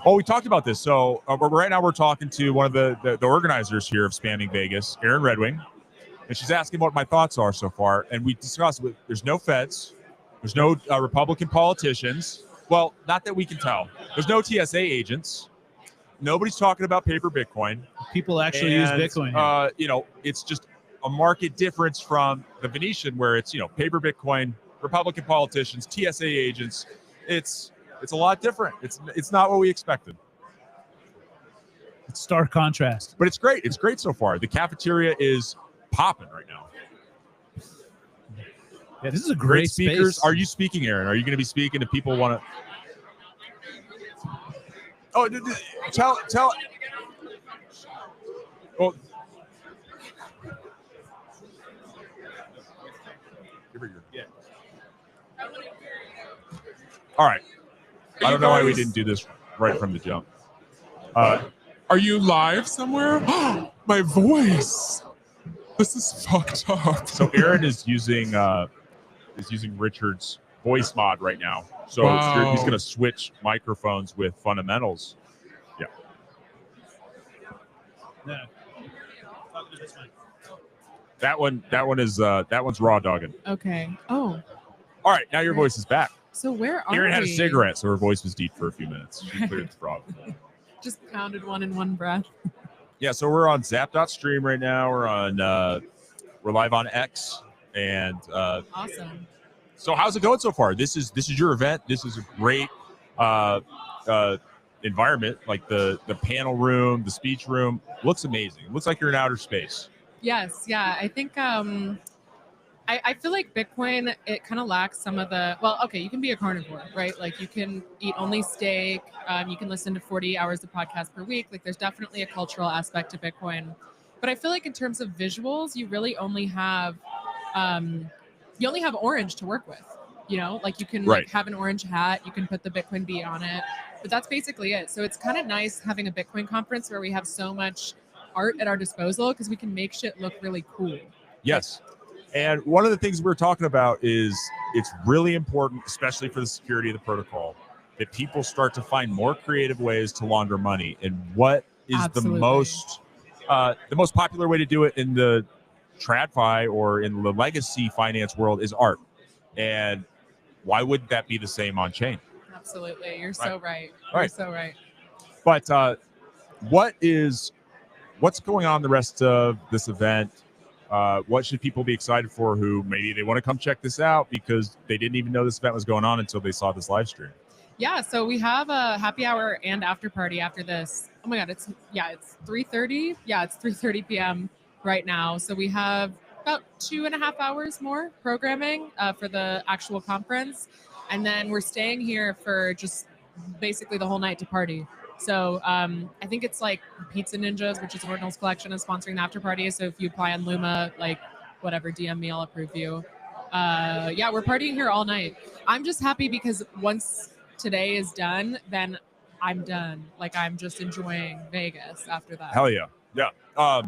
Oh, we talked about this. So right now we're talking to one of the organizers here of Spamming Vegas, Erin Redwing, and she's asking what my thoughts are so far. And we discussed there's no feds, there's no Republican politicians. Well, not that we can tell. There's no TSA agents. Nobody's talking about paper Bitcoin. People actually use Bitcoin. It's just a market difference from the Venetian, where it's paper Bitcoin, Republican politicians, TSA agents. It's a lot different. It's not what we expected. It's stark contrast. But it's great. It's great so far. The cafeteria is popping right now. Yeah, this is a great speakers. Space. Are you speaking, Erin? Are you going to be speaking if people want to? Oh, tell. Well, yeah. All right. I don't know why we didn't do this right from the jump. Are you live somewhere? My voice. This is fucked up. So Erin is using Richard's voice mod right now. So wow. He's going to switch microphones with fundamentals. Yeah. Yeah. That one's raw dogging. Okay. Oh. All right, now your voice is back. So where are Erin had a we? cigarette, so her voice was deep for a few minutes. She cleared the problem. Just pounded one in one breath. Yeah, so we're on Zap.stream right now. We're live on X, and awesome. So how's it going so far? This is your event. This is a great environment. Like the panel room, the speech room looks amazing. It looks like you're in outer space. Yes, yeah. I think I feel like Bitcoin, it kind of lacks some of the, well, okay, you can be a carnivore, right? Like you can eat only steak. You can listen to 40 hours of podcast per week. Like there's definitely a cultural aspect to Bitcoin. But I feel like in terms of visuals, you really only have, orange to work with. Like you can like have an orange hat. You can put the Bitcoin B on it. But that's basically it. So it's kind of nice having a Bitcoin conference where we have so much art at our disposal because we can make shit look really cool. Yes. And one of the things we're talking about is it's really important, especially for the security of the protocol, that people start to find more creative ways to launder money. And what is Absolutely. the most popular way to do it in the TradFi or in the legacy finance world is art. And why wouldn't that be the same on chain? Absolutely. You're so right. Right. You're so right. But what's going on the rest of this event? What should people be excited for who maybe they want to come check this out because they didn't even know this event was going on until they saw this live stream? Yeah, so we have a happy hour and after party after this. Oh my God, it's 3:30. Yeah, it's 3:30 p.m. right now. So we have about 2.5 hours more programming for the actual conference. And then we're staying here for just basically the whole night to party. So I think it's like Pizza Ninjas, which is Ordinal's collection, is sponsoring the after party. So if you apply on Luma, like whatever, DM me, I'll approve you. Yeah, we're partying here all night. I'm just happy because once today is done, then I'm done. Like I'm just enjoying Vegas after that. Hell yeah. Yeah.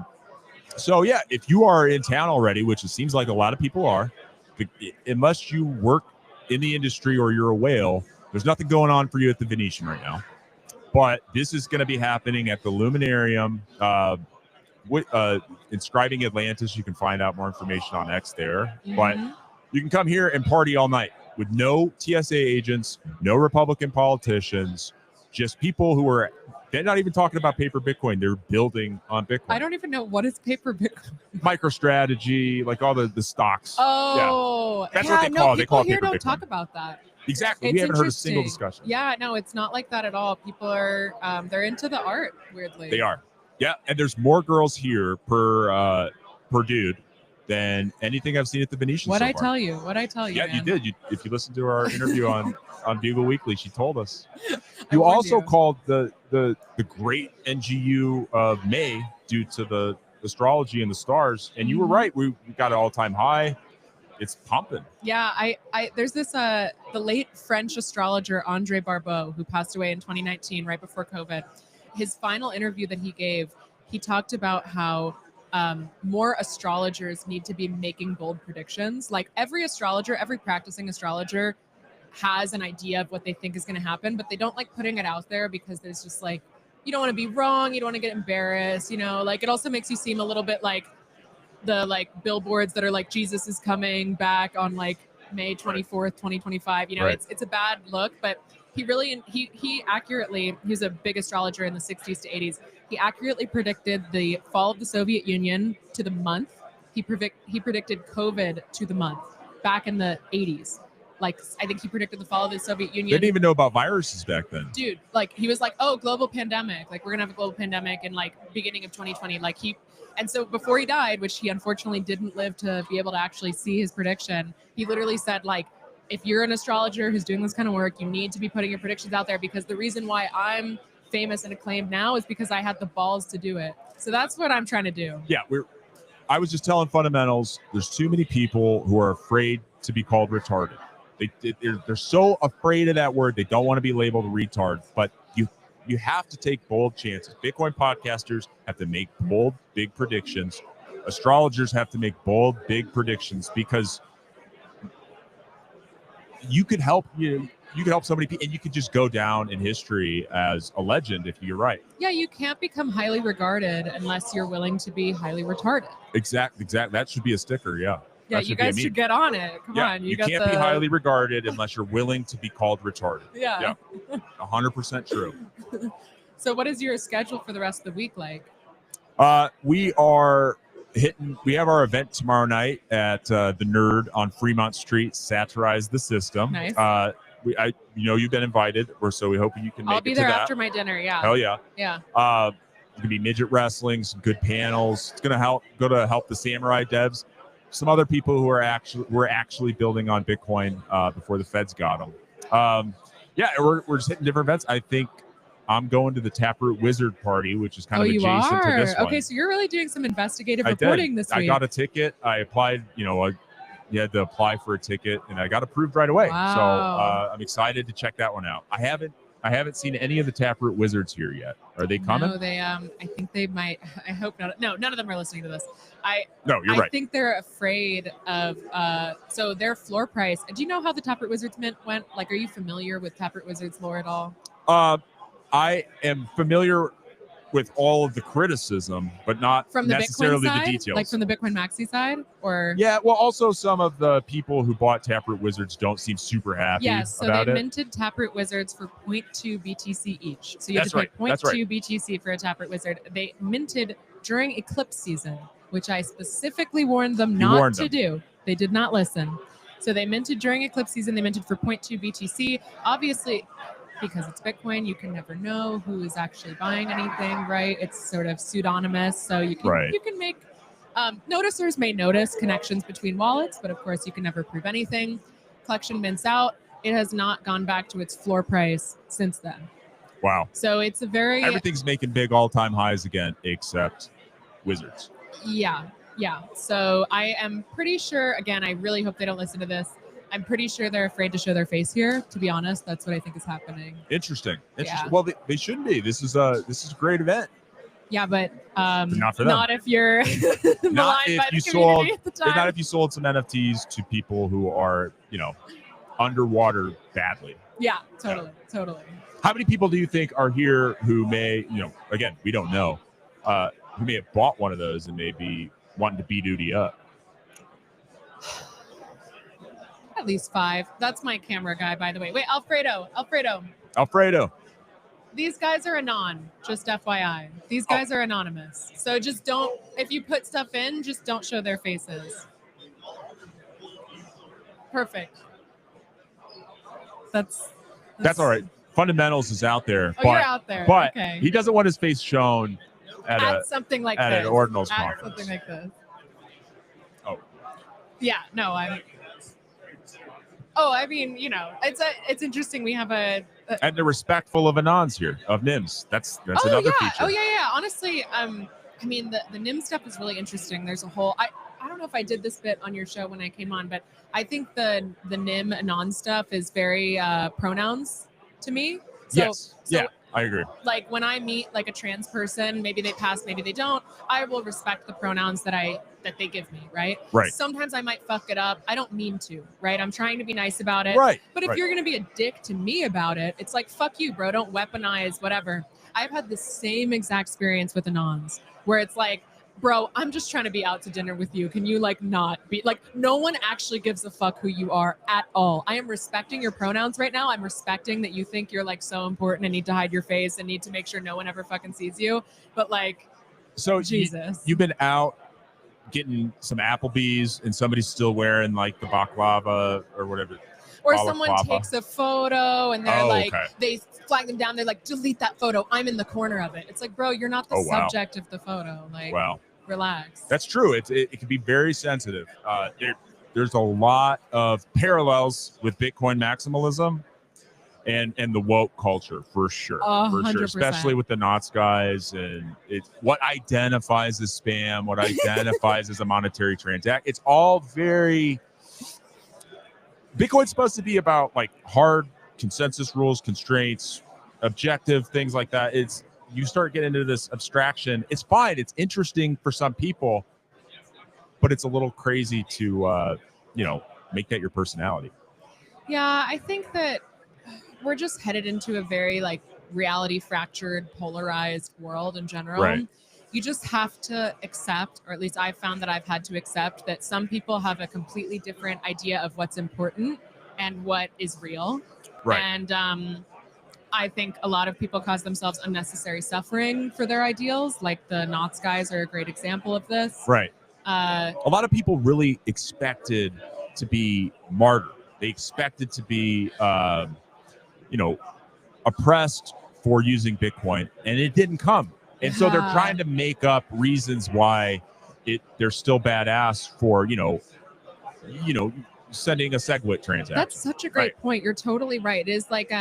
So yeah, if you are in town already, which it seems like a lot of people are, unless you work in the industry or you're a whale, there's nothing going on for you at the Venetian right now. But this is going to be happening at the Luminarium, inscribing Atlantis. You can find out more information on X there. But you can come here and party all night with no TSA agents, no Republican politicians, just people who are, they're not even talking about paper Bitcoin. They're building on Bitcoin. I don't even know what is paper Bitcoin. MicroStrategy, like all the stocks. Oh, yeah. That's what they call it. They call it here paper don't Bitcoin. Talk about that. Exactly. It's we haven't heard a interesting. single discussion. Yeah, no, it's not like that at all. People are, they're into the art, weirdly. They are. Yeah, and there's more girls here per dude than anything I've seen at the Venetian. What'd so I far. tell you? What'd I tell you? Yeah, man? you did. If you listened to our interview on Bugle Weekly, she told us. I You warned also you. called the great NGU of May due to the astrology and the stars, and you were right. We got an all-time high. It's pumping. Yeah, I there's this the late French astrologer Andre Barbeau, who passed away in 2019, right before COVID. His final interview that he gave, he talked about how more astrologers need to be making bold predictions. Like every astrologer, every practicing astrologer has an idea of what they think is going to happen, but they don't like putting it out there because there's just like, you don't want to be wrong, you don't want to get embarrassed, you know, like it also makes you seem a little bit like the like billboards that are like Jesus is coming back on like May 24th, 2025. You know, Right. it's a bad look, but he really he accurately, he was a big astrologer in the 60s to 80s. He accurately predicted the fall of the Soviet Union to the month. He predicted COVID to the month back in the 80s. Like I think he predicted the fall of the Soviet They Union. didn't even know about viruses back then. Dude, like he was like, oh, global pandemic. Like we're gonna have a global pandemic in like beginning of 2020. Like and so before he died, which he unfortunately didn't live to be able to actually see his prediction, he literally said like, if you're an astrologer who's doing this kind of work, you need to be putting your predictions out there because the reason why I'm famous and acclaimed now is because I had the balls to do it. So that's what I'm trying to do. Yeah, I was just telling fundamentals. There's too many people who are afraid to be called retarded. They're so afraid of that word. They don't want to be labeled a retard. But you have to take bold chances. Bitcoin podcasters have to make bold, big predictions. Astrologers have to make bold, big predictions because you could help so many people, and you could just go down in history as a legend if you're right. Yeah, you can't become highly regarded unless you're willing to be highly retarded. Exactly. That should be a sticker. Yeah. Yeah, That you should be a guys meme. should get on it. Come Yeah, on. you got can't be highly regarded unless you're willing to be called retarded. Yeah. 100% true. So what is your schedule for the rest of the week like? We have our event tomorrow night at the Nerd on Fremont Street, Satirize the System. Nice. You've been invited, so we hope you can make I'll be it to there that. after my dinner. Yeah. Hell yeah. Yeah. It's gonna be midget wrestling, some good panels. It's gonna help the Samurai devs, some other people who are actually building on Bitcoin before the feds got them. We're just hitting different events. I think I'm going to the Taproot Wizard Party, which is kind of adjacent to this one. Okay, so you're really doing some investigative I reporting did. this week. I got a ticket. I applied. You had to apply for a ticket, and I got approved right away. Wow. So I'm excited to check that one out. I haven't seen any of the Taproot Wizards here yet. Are they coming? No, they. I think they might. I hope not. No, none of them are listening to this. No, you're I right. think they're afraid of. So their floor price. Do you know how the Taproot Wizards mint went? Like, are you familiar with Taproot Wizards lore at all? I am familiar with all of the criticism, but not From the necessarily Bitcoin side, the details. like from the Bitcoin Maxi side, or Yeah, well, also some of the people who bought Taproot Wizards don't seem super happy yes. So about they it. minted Taproot Wizards for 0.2 BTC each. So you have That's to pay right. That's 0.2 BTC for a Taproot Wizard. They minted during eclipse season, which I specifically warned them not to do. They did not listen. So they minted during eclipse season. They minted for 0.2 BTC. Obviously, because it's Bitcoin, you can never know who is actually buying anything, right? It's sort of pseudonymous, so you can make noticers may notice connections between wallets, but of course you can never prove anything. Collection mints out. It has not gone back to its floor price since then. Wow. So it's a very Everything's making big all-time highs again, except Wizards. yeah. So I am pretty sure. Again, I really hope they don't listen to this. I'm pretty sure they're afraid to show their face here. To be honest, that's what I think is happening. Interesting. Yeah. Well, they shouldn't be. This is a great event. Yeah, but not for them. Not if you're Not maligned if by the you community sold. at the time. Not if you sold some NFTs to people who are, underwater badly. Yeah, totally. How many people do you think are here who may, again, we don't know, who may have bought one of those and may be wanting to beat Udi up? At least 5. That's my camera guy, by the way. Wait, Alfredo. These guys are anon, just FYI. These guys are anonymous. So just don't, if you put stuff in, just don't show their faces. Perfect. That's all right. Fundamentals is out there. Oh, you're out there. But okay. he doesn't want his face shown at something like at this. an ordinals At conference. something like this. Oh. Yeah, no, I mean, it's interesting. We have a and they're respectful of anons here, of NIMS. That's oh, another yeah. feature. Oh yeah. Honestly, I mean the NIM stuff is really interesting. There's a whole I don't know if I did this bit on your show when I came on, but I think the NIM anon stuff is very pronouns to me. So, yeah, I agree. Like when I meet like a trans person, maybe they pass, maybe they don't, I will respect the pronouns that they give me, right? Right. Sometimes I might fuck it up. I don't mean to, right? I'm trying to be nice about it. Right. But if you're going to be a dick to me about it, it's like, fuck you, bro. Don't weaponize whatever. I've had the same exact experience with anons where it's like, bro, I'm just trying to be out to dinner with you. Can you like not be like, no one actually gives a fuck who you are at all. I am respecting your pronouns right now. I'm respecting that you think you're like so important and need to hide your face and need to make sure no one ever fucking sees you. But like, so Jesus, you've been out getting some Applebee's and somebody's still wearing like the baklava or whatever. Or someone takes a photo and they're they flag them down. They're like, delete that photo. I'm in the corner of it. It's like, bro, you're not the subject of the photo. Like, relax. That's true. It can be very sensitive. There's a lot of parallels with Bitcoin maximalism and the woke culture for sure. For sure. 100%. Especially with the Knots guys and it's what identifies as spam, what identifies as a monetary transaction. It's all very Bitcoin's supposed to be about like hard consensus rules, constraints, objective things like that. You start getting into this abstraction. It's fine. It's interesting for some people, but it's a little crazy to, make that your personality. Yeah, I think that we're just headed into a very like reality fractured, polarized world in general. Right. You just have to accept, or at least I've found that I've had to accept, that some people have a completely different idea of what's important and what is real. Right. And I think a lot of people cause themselves unnecessary suffering for their ideals. Like the Knots guys are a great example of this. Right. A lot of people really expected to be martyred. They expected to be, oppressed for using Bitcoin, and it didn't come. And so they're trying to make up reasons why they're still badass for, sending a SegWit transaction. That's such a great point. You're totally right. It is like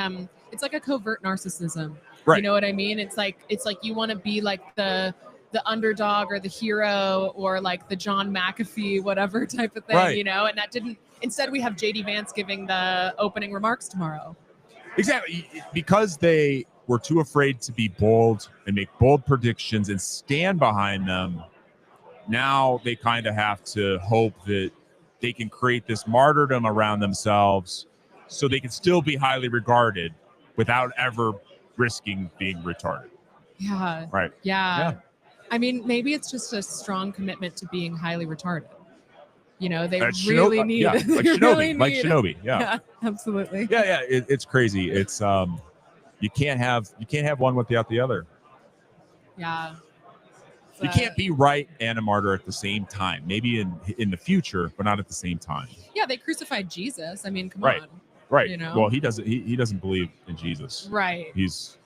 it's like a covert narcissism. Right. You know what I mean? It's like you want to be like the underdog or the hero or like the John McAfee, whatever type of thing, and that didn't, instead we have JD Vance giving the opening remarks tomorrow. Exactly. Because they were too afraid to be bold and make bold predictions and stand behind them. Now they kind of have to hope that they can create this martyrdom around themselves so they can still be highly regarded without ever risking being retarded. Yeah. Right. Yeah. I mean, maybe it's just a strong commitment to being highly retarded. They really need it. Like Shinobi. Yeah, absolutely. Yeah. It's crazy. It's you can't have one without the other. Yeah. You can't be right and a martyr at the same time. Maybe in the future, but not at the same time. Yeah, they crucified Jesus. I mean, come on. Right. Well, he doesn't believe in Jesus. Right. He's,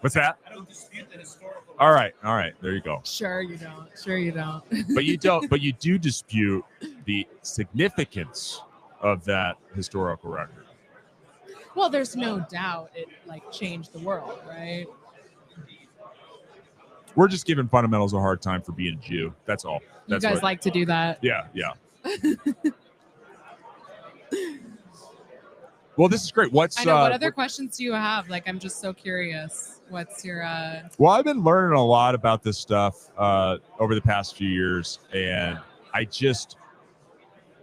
What's that? I don't dispute the historical. All right. There you go. Sure you don't. But you don't. But you do dispute the significance of that historical record. Well, there's no doubt it like changed the world, right? We're just giving fundamentals a hard time for being a Jew. That's all. You That's guys what, like to do that. Yeah. Well, this is great. What's I know. What other questions do you have? Like, I'm just so curious. What's your? Well, I've been learning a lot about this stuff over the past few years, and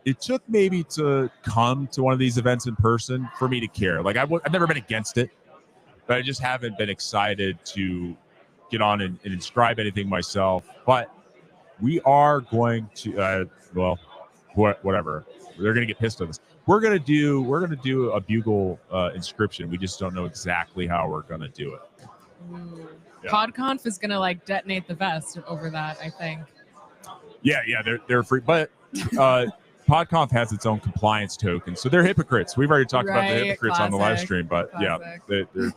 it took maybe to come to one of these events in person for me to care. Like I've never been against it, but I just haven't been excited to get on and inscribe anything myself. But we are going to, whatever. They're going to get pissed at us. We're going to do a Bugle inscription. We just don't know exactly how we're going to do it. Yeah. PodConf is going to like detonate the vest over that, I think. Yeah, they're free, but PodConf has its own compliance token, so they're hypocrites. We've already talked about the hypocrites on the live stream, but classic. Yeah,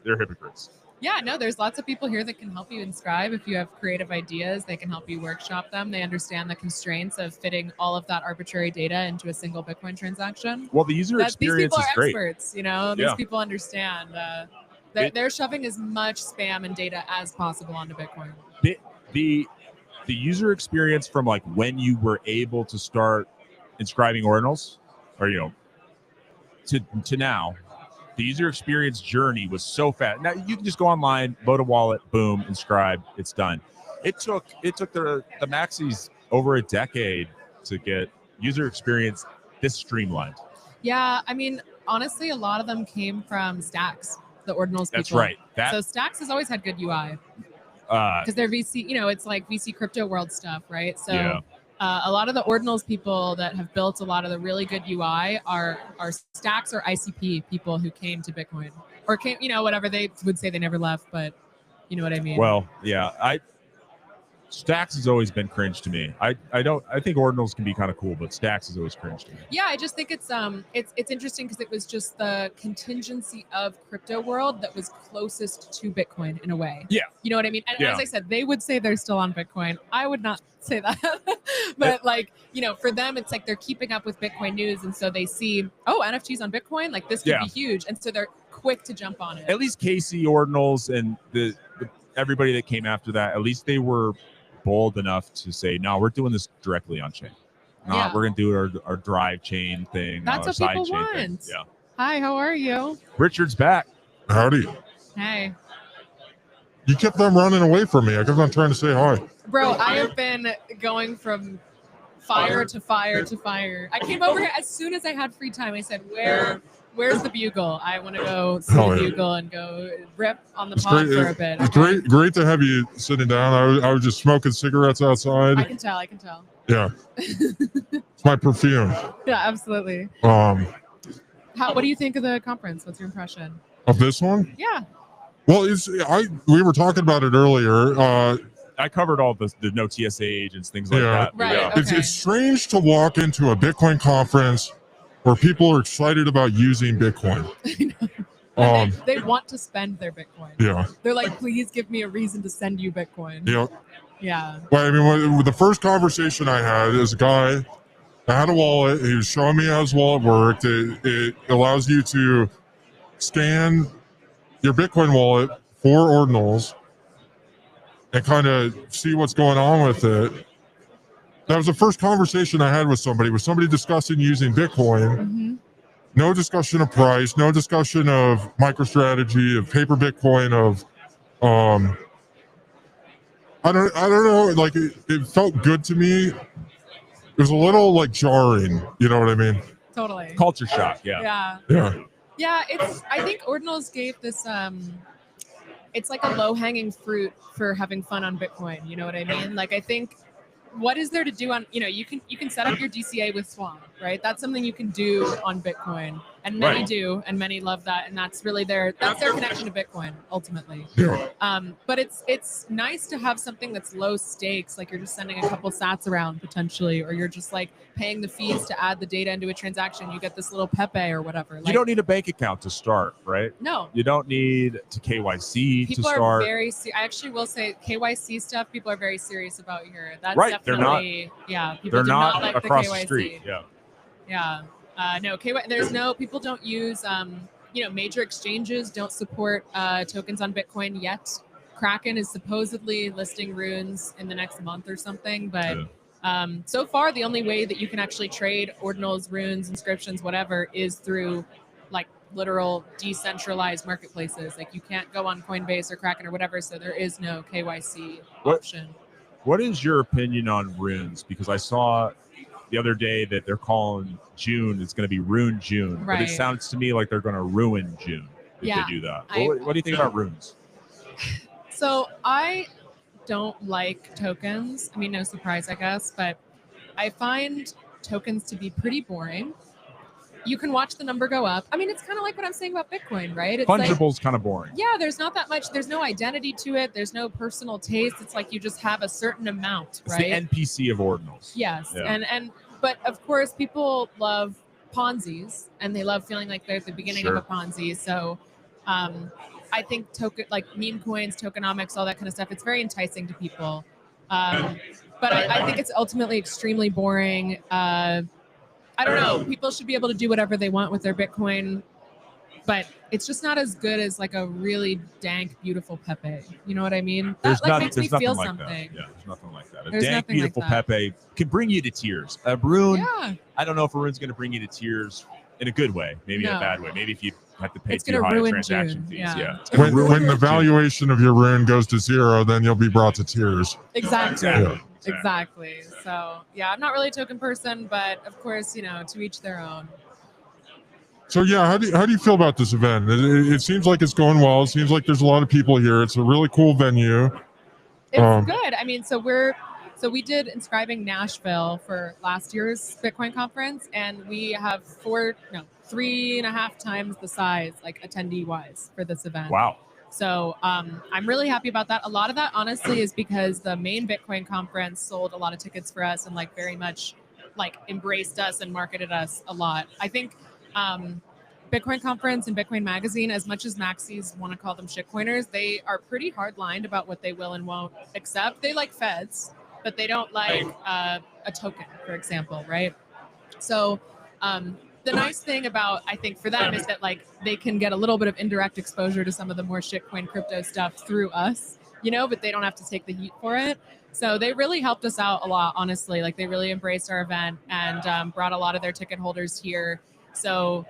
they're hypocrites. Yeah, no, there's lots of people here that can help you inscribe. If you have creative ideas, they can help you workshop them. They understand the constraints of fitting all of that arbitrary data into a single Bitcoin transaction. Well, the user experience is great. These people are experts, you know. These people understand. They're shoving as much spam and data as possible onto Bitcoin. The user experience from like when you were able to start inscribing ordinals, or to now. The user experience journey was so fast. Now you can just go online, load a wallet, boom, inscribe, it's done. It took the maxis over a decade to get user experience this streamlined. Yeah, I mean, honestly, a lot of them came from Stacks, the ordinals people. That's right. So Stacks has always had good UI because they're VC. It's like VC crypto world stuff, right? So. Yeah. A lot of the ordinals people that have built a lot of the really good UI are Stacks or ICP people who came to Bitcoin or came, whatever they would say they never left, but you know what I mean? Well, yeah, Stacks has always been cringe to me. I think ordinals can be kind of cool, but Stacks is always cringe to me. Yeah, I just think it's interesting because it was just the contingency of crypto world that was closest to Bitcoin in a way. Yeah. You know what I mean? And as I said, they would say they're still on Bitcoin. I would not say that. But for them, it's like they're keeping up with Bitcoin news. And so they see, NFTs on Bitcoin, like this could be huge. And so they're quick to jump on it. At least Casey ordinals and the everybody that came after that, at least they were bold enough to say, no, we're doing this directly on chain. We're going to do our drive chain thing. That's what people want. Yeah. Hi, how are you? Richard's back. Howdy. Hey. You kept on running away from me. I kept on trying to say hi. Bro, I have been going from fire to fire to fire. I came over here as soon as I had free time. I said, where's the Bugle? I want to go see the Bugle and go rip on the pod for a bit. Okay? Great to have you sitting down. I was just smoking cigarettes outside. I can tell. Yeah. It's my perfume. Yeah, absolutely. What do you think of the conference? What's your impression? Of this one? Yeah. Well, we were talking about it earlier. I covered all the no TSA agents, things like that. Right. Yeah. Okay. It's strange to walk into a Bitcoin conference where people are excited about using Bitcoin. They want to spend their Bitcoin. Yeah. They're like, please give me a reason to send you Bitcoin. Yeah. Yeah. Well, I mean, the first conversation I had is a guy that had a wallet. He was showing me how his wallet worked. It allows you to scan your Bitcoin wallet for ordinals and kind of see what's going on with it. That was the first conversation I had with somebody discussing using Bitcoin. Mm-hmm. No discussion of price, no discussion of MicroStrategy, of paper Bitcoin, of I don't know, like it felt good to me. It was a little like jarring, you know what I mean? Totally. Culture shock, yeah. Yeah, I think ordinals gave this it's like a low-hanging fruit for having fun on Bitcoin, you know what I mean? Like I think what is there to do on, you can set up your DCA with Swan, right? That's something you can do on Bitcoin. And many do, and many love that. And that's really their connection to Bitcoin, ultimately. Yeah. But it's nice to have something that's low stakes, like you're just sending a couple sats around potentially, or you're just like paying the fees to add the data into a transaction. You get this little Pepe or whatever. You don't need a bank account to start, right? No. You don't need to KYC people to start. I actually will say KYC stuff, people are very serious about here. That's right. definitely, people do not like across the KYC. the street. Yeah. Yeah. No, there's no, people don't use, major exchanges don't support tokens on Bitcoin yet. Kraken is supposedly listing runes in the next month or something, but so far the only way that you can actually trade ordinals, runes, inscriptions, whatever, is through like literal decentralized marketplaces. Like you can't go on Coinbase or Kraken or whatever, so there is no KYC option. What is your opinion on runes? Because I saw the other day that they're calling June, it's going to be Rune June, but it sounds to me like they're going to ruin June if they do that. What do you think about runes? So I don't like tokens. I mean, no surprise, I guess, but I find tokens to be pretty boring. You can watch the number go up. I mean, it's kind of like what I'm saying about Bitcoin, right? It's Fungible's kind of boring. Yeah, there's not that much. There's no identity to it. There's no personal taste. It's like you just have a certain amount, right? It's the NPC of ordinals. Yes, but of course, people love Ponzi's, and they love feeling like they're at the beginning of a Ponzi. So, I think meme coins, tokenomics, all that kind of stuff, it's very enticing to people. But I think it's ultimately extremely boring. I don't know. People should be able to do whatever they want with their Bitcoin, but it's just not as good as like a really dank, beautiful Pepe. You know what I mean? That makes me feel something. Yeah, there's nothing like that. A dank, beautiful Pepe can bring you to tears. A rune, I don't know if a rune's going to bring you to tears in a good way, maybe in a bad way. Maybe if you have to pay too high transaction fees. Yeah. When the valuation of your rune goes to zero, then you'll be brought to tears. Exactly. So yeah, I'm not really a token person, but of course, to each their own. So yeah, how do you feel about this event? It seems like it's going well. It seems like there's a lot of people here. It's a really cool venue. It's good. I mean, so we did Inscribing Nashville for last year's Bitcoin conference, and we have 3.5 times the size, like attendee wise, for this event. Wow. So I'm really happy about that. A lot of that, honestly, is because the main Bitcoin conference sold a lot of tickets for us and very much embraced us and marketed us a lot. I think Bitcoin conference and Bitcoin magazine, as much as maxis want to call them shitcoiners, they are pretty hard-lined about what they will and won't accept. They like feds, but they don't like a token, for example, right? So the nice thing about, I think, for them is that they can get a little bit of indirect exposure to some of the more shitcoin crypto stuff through us, but they don't have to take the heat for it. So they really helped us out a lot, honestly. They really embraced our event and brought a lot of their ticket holders here. So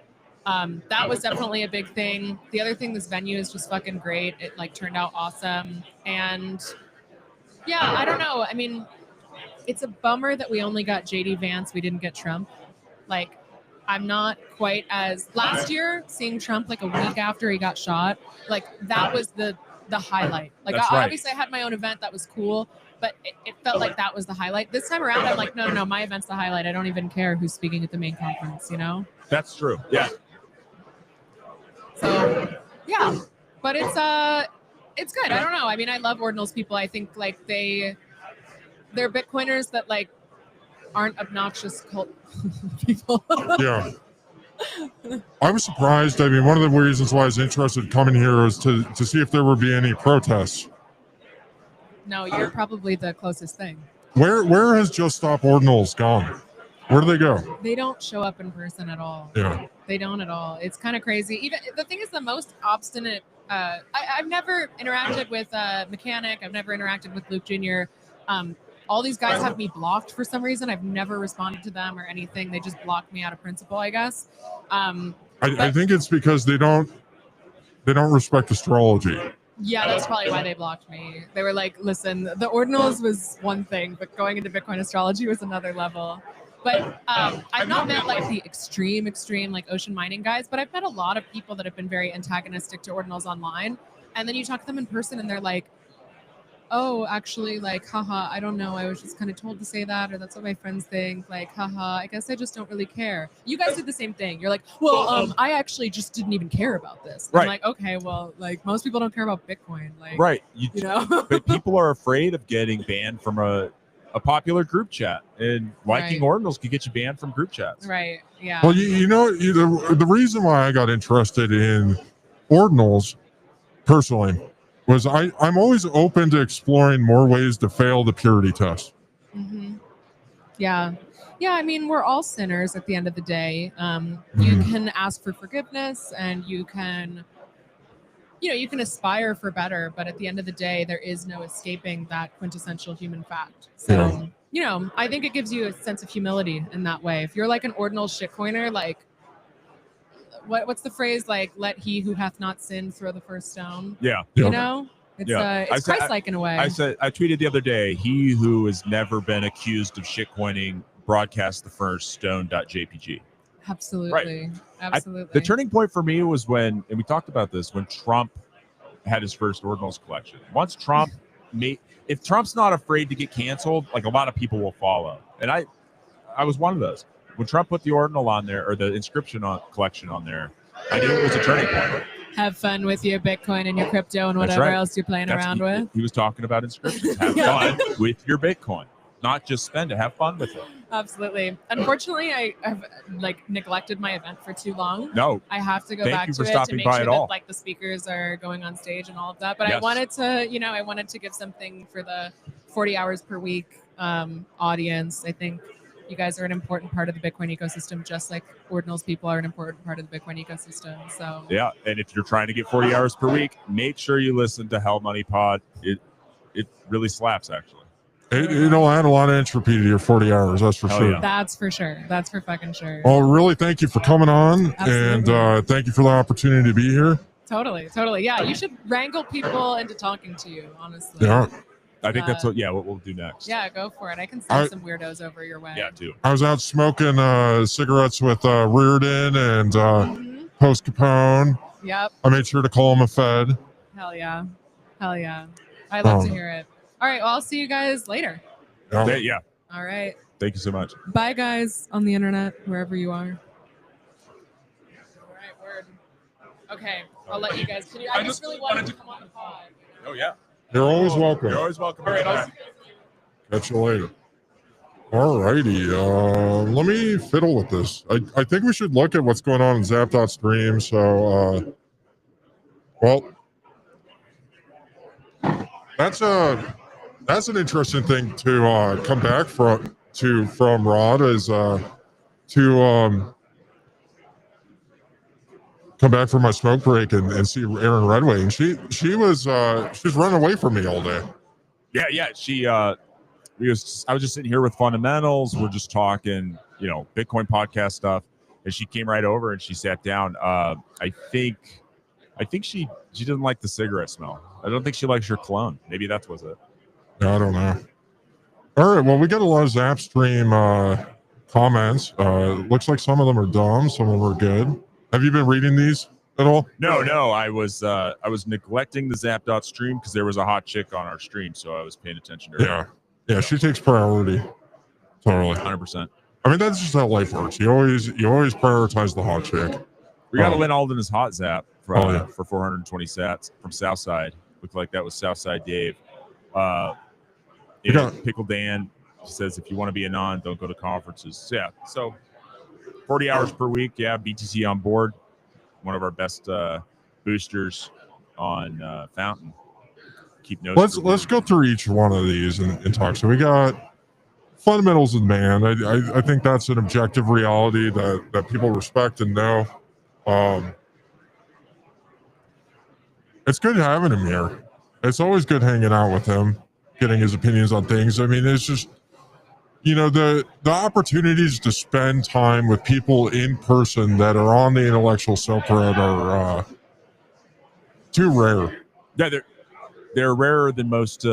that was definitely a big thing. The other thing, this venue is just fucking great. It turned out awesome. And yeah, I don't know. I mean, it's a bummer that we only got JD Vance. We didn't get Trump. I'm not quite as last year, seeing Trump a week after he got shot. That was the highlight. Obviously I had my own event that was cool, but it felt like that was the highlight. This time around, I'm no, my event's the highlight. I don't even care who's speaking at the main conference, That's true. Yeah. So yeah, but it's good. I don't know. I mean, I love ordinals people. I think they're Bitcoiners that aren't obnoxious cult people. Yeah. I was surprised. I mean, one of the reasons why I was interested in coming here was to see if there would be any protests. No, you're probably the closest thing. Where has Just Stop Ordinals gone? Where do they go? They don't show up in person at all. Yeah. They don't at all. It's kind of crazy. Even the thing is, the most obstinate. I've never interacted with Mechanic. I've never interacted with Luke Jr. All these guys have me blocked for some reason. I've never responded to them or anything. They just blocked me out of principle, I guess. I think it's because they don't respect astrology. Yeah, that's probably why they blocked me. They were like, listen, the ordinals was one thing, but going into Bitcoin astrology was another level. But I've not met the extreme ocean mining guys, but I've met a lot of people that have been very antagonistic to ordinals online. And then you talk to them in person and they're like, oh, actually, haha, I don't know. I was just kind of told to say that, or that's what my friends think. Haha, I guess I just don't really care. You guys did the same thing. You're like, well, I actually just didn't even care about this. Right. I'm like, okay, well, most people don't care about Bitcoin. Right. But people are afraid of getting banned from a popular group chat, and liking ordinals could get you banned from group chats. Right. Yeah. Well, the reason why I got interested in ordinals personally was I'm always open to exploring more ways to fail the purity test. Mm-hmm. Yeah. Yeah. I mean, we're all sinners at the end of the day. You can ask for forgiveness and you can aspire for better, but at the end of the day, there is no escaping that quintessential human fact. So, I think it gives you a sense of humility in that way. If you're like an ordinal shitcoiner, like, what's the phrase? Like, let he who hath not sinned throw the first stone. Yeah. It's Christ-like in a way. I tweeted the other day, he who has never been accused of shitcoining broadcast the first stone.jpg. Absolutely. Right. Absolutely. The turning point for me was when, and we talked about this, when Trump had his first ordinals collection. Once Trump if Trump's not afraid to get canceled, like a lot of people will follow. And I was one of those. When Trump put the ordinal on there, or the inscription collection on there, I knew it was a turning point. Have fun with your Bitcoin and your crypto and whatever else you're playing around with. He was talking about inscriptions. Have fun with your Bitcoin. Not just spend it, have fun with it. Absolutely. Unfortunately, I have neglected my event for too long. No. I have to go back to it to make sure that the speakers are going on stage and all of that. But yes. I wanted to give something for the 40 hours per week audience. I think you guys are an important part of the Bitcoin ecosystem, just like ordinals people are an important part of the Bitcoin ecosystem. So yeah, and if you're trying to get 40 hours per week, make sure you listen to Hell Money Pod. It really slaps, actually. It'll add a lot of entropy to your 40 hours, that's for sure. Yeah. That's for sure. That's for fucking sure. Well, really, thank you for coming on. Absolutely. And thank you for the opportunity to be here. Totally. Yeah, you should wrangle people into talking to you, honestly. Yeah. I think that's what we'll do next. Yeah, go for it. I can send some weirdos over your way. Yeah, too. I was out smoking cigarettes with Reardon and Post Capone. Yep. I made sure to call him a Fed. Hell yeah. I love to hear it. All right, well, I'll see you guys later. Yeah. All right. Thank you so much. Bye, guys, on the internet, wherever you are. All right, word. Okay, I'll let you guys. I just really wanted to come on the pod. Oh, yeah. You're always welcome. You're always welcome. All right, I'll see you guys. Catch you later. All righty. Let me fiddle with this. I think we should look at what's going on in Zap.stream. So, that's an interesting thing to come back from Rod is to come back from my smoke break and see Erin Redwing. She's running away from me all day. Yeah. I was just sitting here with fundamentals. We're just talking, Bitcoin podcast stuff, and she came right over and she sat down. I think she doesn't like the cigarette smell. I don't think she likes your cologne. Maybe that was it. I don't know. All right. Well, we got a lot of Zapstream comments. Looks like some of them are dumb. Some of them are good. Have you been reading these at all? No. I was neglecting the Zap.stream because there was a hot chick on our stream, so I was paying attention to her. Yeah. She takes priority. Totally. 100%. I mean, that's just how life works. You always prioritize the hot chick. We got Lynn Alden's hot zap for 420 sats from Southside. Looked like that was Southside Dave. Pickle Dan says if you want to be a non, don't go to conferences. Yeah, so 40 hours per week. Yeah, BTC on board. One of our best boosters on Fountain. Keep notes. Let's go through each one of these and talk. So we got fundamentals of man. I think that's an objective reality that people respect and know. It's good having him here. It's always good hanging out with him, getting his opinions on things. I mean, it's just, the opportunities to spend time with people in person that are on the intellectual Silk Road are too rare. Yeah, they're rarer than most.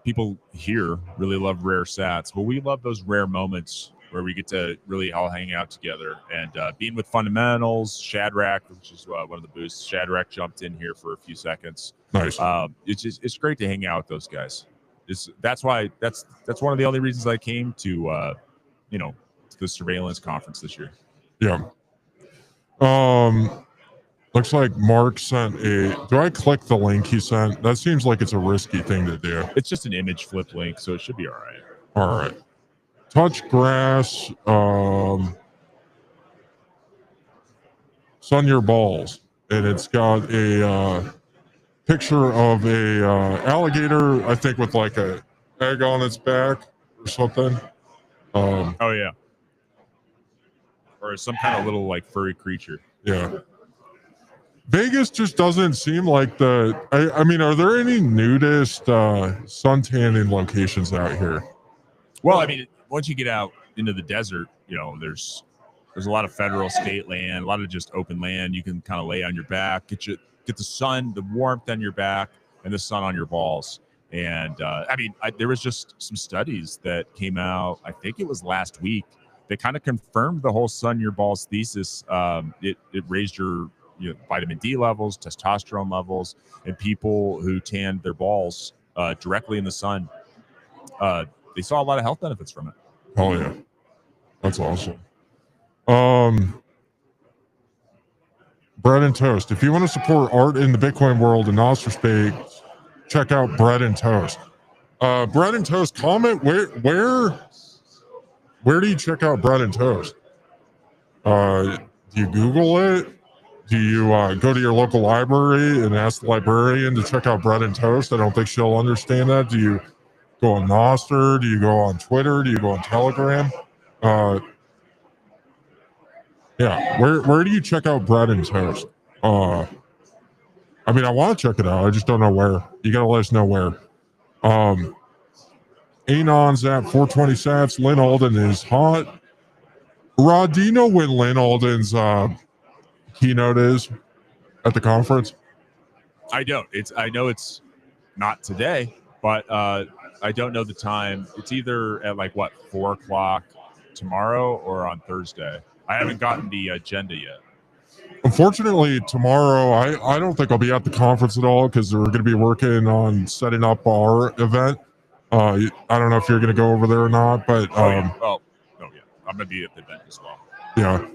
People here really love rare sats. Well, we love those rare moments where we get to really all hang out together. And being with fundamentals, Shadrach, which is one of the boosts. Shadrach jumped in here for a few seconds. Nice. It's great to hang out with those guys. That's one of the only reasons I came to the surveillance conference this year. Yeah. Looks like Mark sent do I click the link he sent? That seems like it's a risky thing to do. It's just an image flip link, so it should be all right. All right. Touch grass, sun your balls. And it's got a picture of a alligator, I think with like a egg on its back or something. Oh yeah. Or some kind of little like furry creature. Yeah. Vegas just doesn't seem like I mean, are there any nudist suntanning locations out here? Well, I mean, once you get out into the desert, you know, there's a lot of federal, state land, a lot of just open land. You can kind of lay on your back, get the sun, the warmth on your back, and the sun on your balls. And I mean, there was just some studies that came out. I think it was last week. They kind of confirmed the whole sun your balls thesis. It raised your vitamin D levels, testosterone levels, and people who tanned their balls directly in the sun. They saw a lot of health benefits from it. Oh yeah, that's awesome. Bread and Toast. If you want to support art in the Bitcoin world and Nostr space, check out Bread and Toast. Bread and Toast. Comment where do you check out Bread and Toast? Do you Google it? Do you go to your local library and ask the librarian to check out Bread and Toast? I don't think she'll understand that. Do you go on Nostr? Do you go on Twitter? Do you go on Telegram? Yeah, where do you check out Bread and Toast? I mean, I want to check it out. I just don't know where. You got to let us know where. Anon's at 420 sats. Lynn Alden is hot. Rod, do you know when Lynn Alden's keynote is at the conference? I don't. I know it's not today, but I don't know the time. It's either at 4:00 tomorrow or on Thursday. I haven't gotten the agenda yet. Unfortunately, tomorrow I don't think I'll be at the conference at all because we're going to be working on setting up our event. I don't know if you're going to go over there or not, but yeah. I'm going to be at the event as well. Yeah,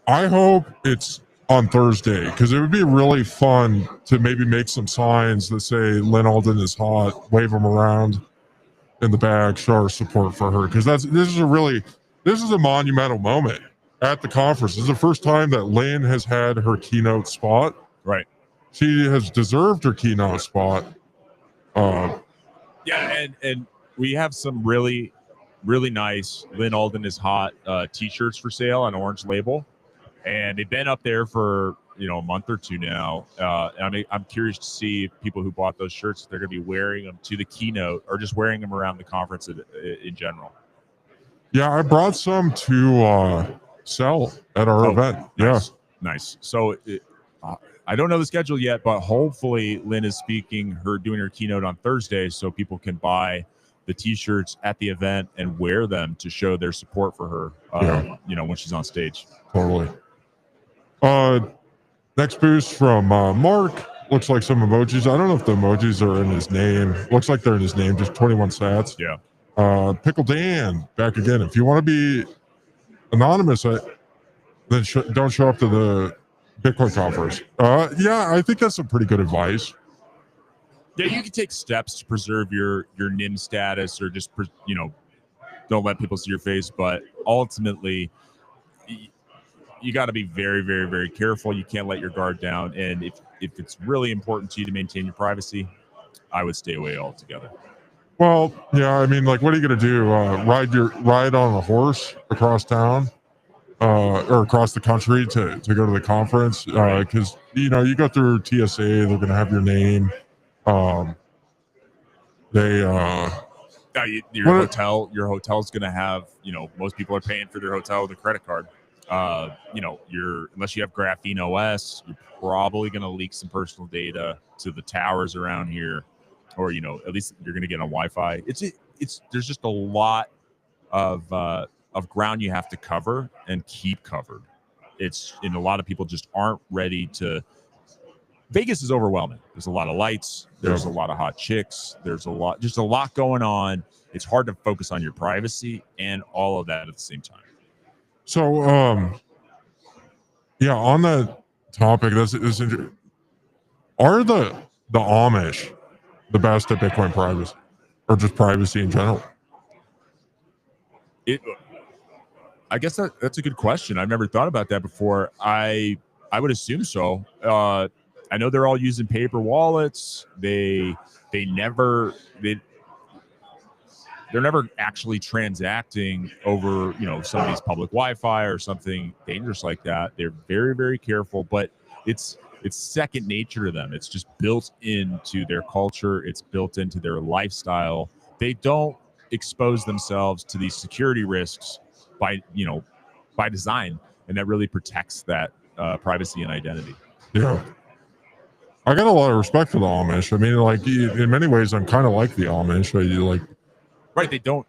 I hope it's on Thursday because it would be really fun to maybe make some signs that say Lynn Alden is hot, wave them around in the bag, show our support for her because this is a monumental moment at the conference. This is the first time that Lynn has had her keynote spot. Right. She has deserved her keynote spot. Yeah, and we have some really, really nice Lynn Alden is hot t-shirts for sale on Orange Label. And they've been up there for a month or two now. I'm curious to see if people who bought those shirts, they're going to be wearing them to the keynote or just wearing them around the conference in general. Yeah, I brought some to sell at our event. Nice. Yeah, nice. So I don't know the schedule yet, but hopefully Lynn is doing her keynote on Thursday, so people can buy the t-shirts at the event and wear them to show their support for her. When she's on stage. Totally. Next boost from Mark. Looks like some emojis. I don't know if the emojis are in his name. Looks like they're in his name, just 21 sats. Yeah. Pickle Dan, back again. If you want to be anonymous, then don't show up to the Bitcoin conference. Yeah, I think that's some pretty good advice. Yeah, you can take steps to preserve your NIM status or just, don't let people see your face. But ultimately, you got to be very, very, very careful. You can't let your guard down. And if it's really important to you to maintain your privacy, I would stay away altogether. Well, yeah, I mean, what are you going to do? Ride on a horse across town or across the country to go to the conference? Because, you go through TSA, they're going to have your name. Your hotel's going to have, most people are paying for their hotel with a credit card. Unless you have Graphene OS, you're probably going to leak some personal data to the towers around here, or at least you're going to get on Wi-Fi. There's just a lot of ground you have to cover and keep covered. And a lot of people just aren't ready to. Vegas is overwhelming. There's a lot of lights. There's a lot of hot chicks. There's a lot going on. It's hard to focus on your privacy and all of that at the same time. So, yeah, on that topic, are the Amish the best at Bitcoin privacy, or just privacy in general? I guess that's a good question. I've never thought about that before. I would assume so. I know they're all using paper wallets. They they're never actually transacting over, some of these public Wi-Fi or something dangerous like that. They're very, very careful, but it's second nature to them. It's just built into their culture. It's built into their lifestyle. They don't expose themselves to these security risks by design, and that really protects that privacy and identity. Yeah. I got a lot of respect for the Amish. I mean, like in many ways, I'm kind of like the Amish. Right? They don't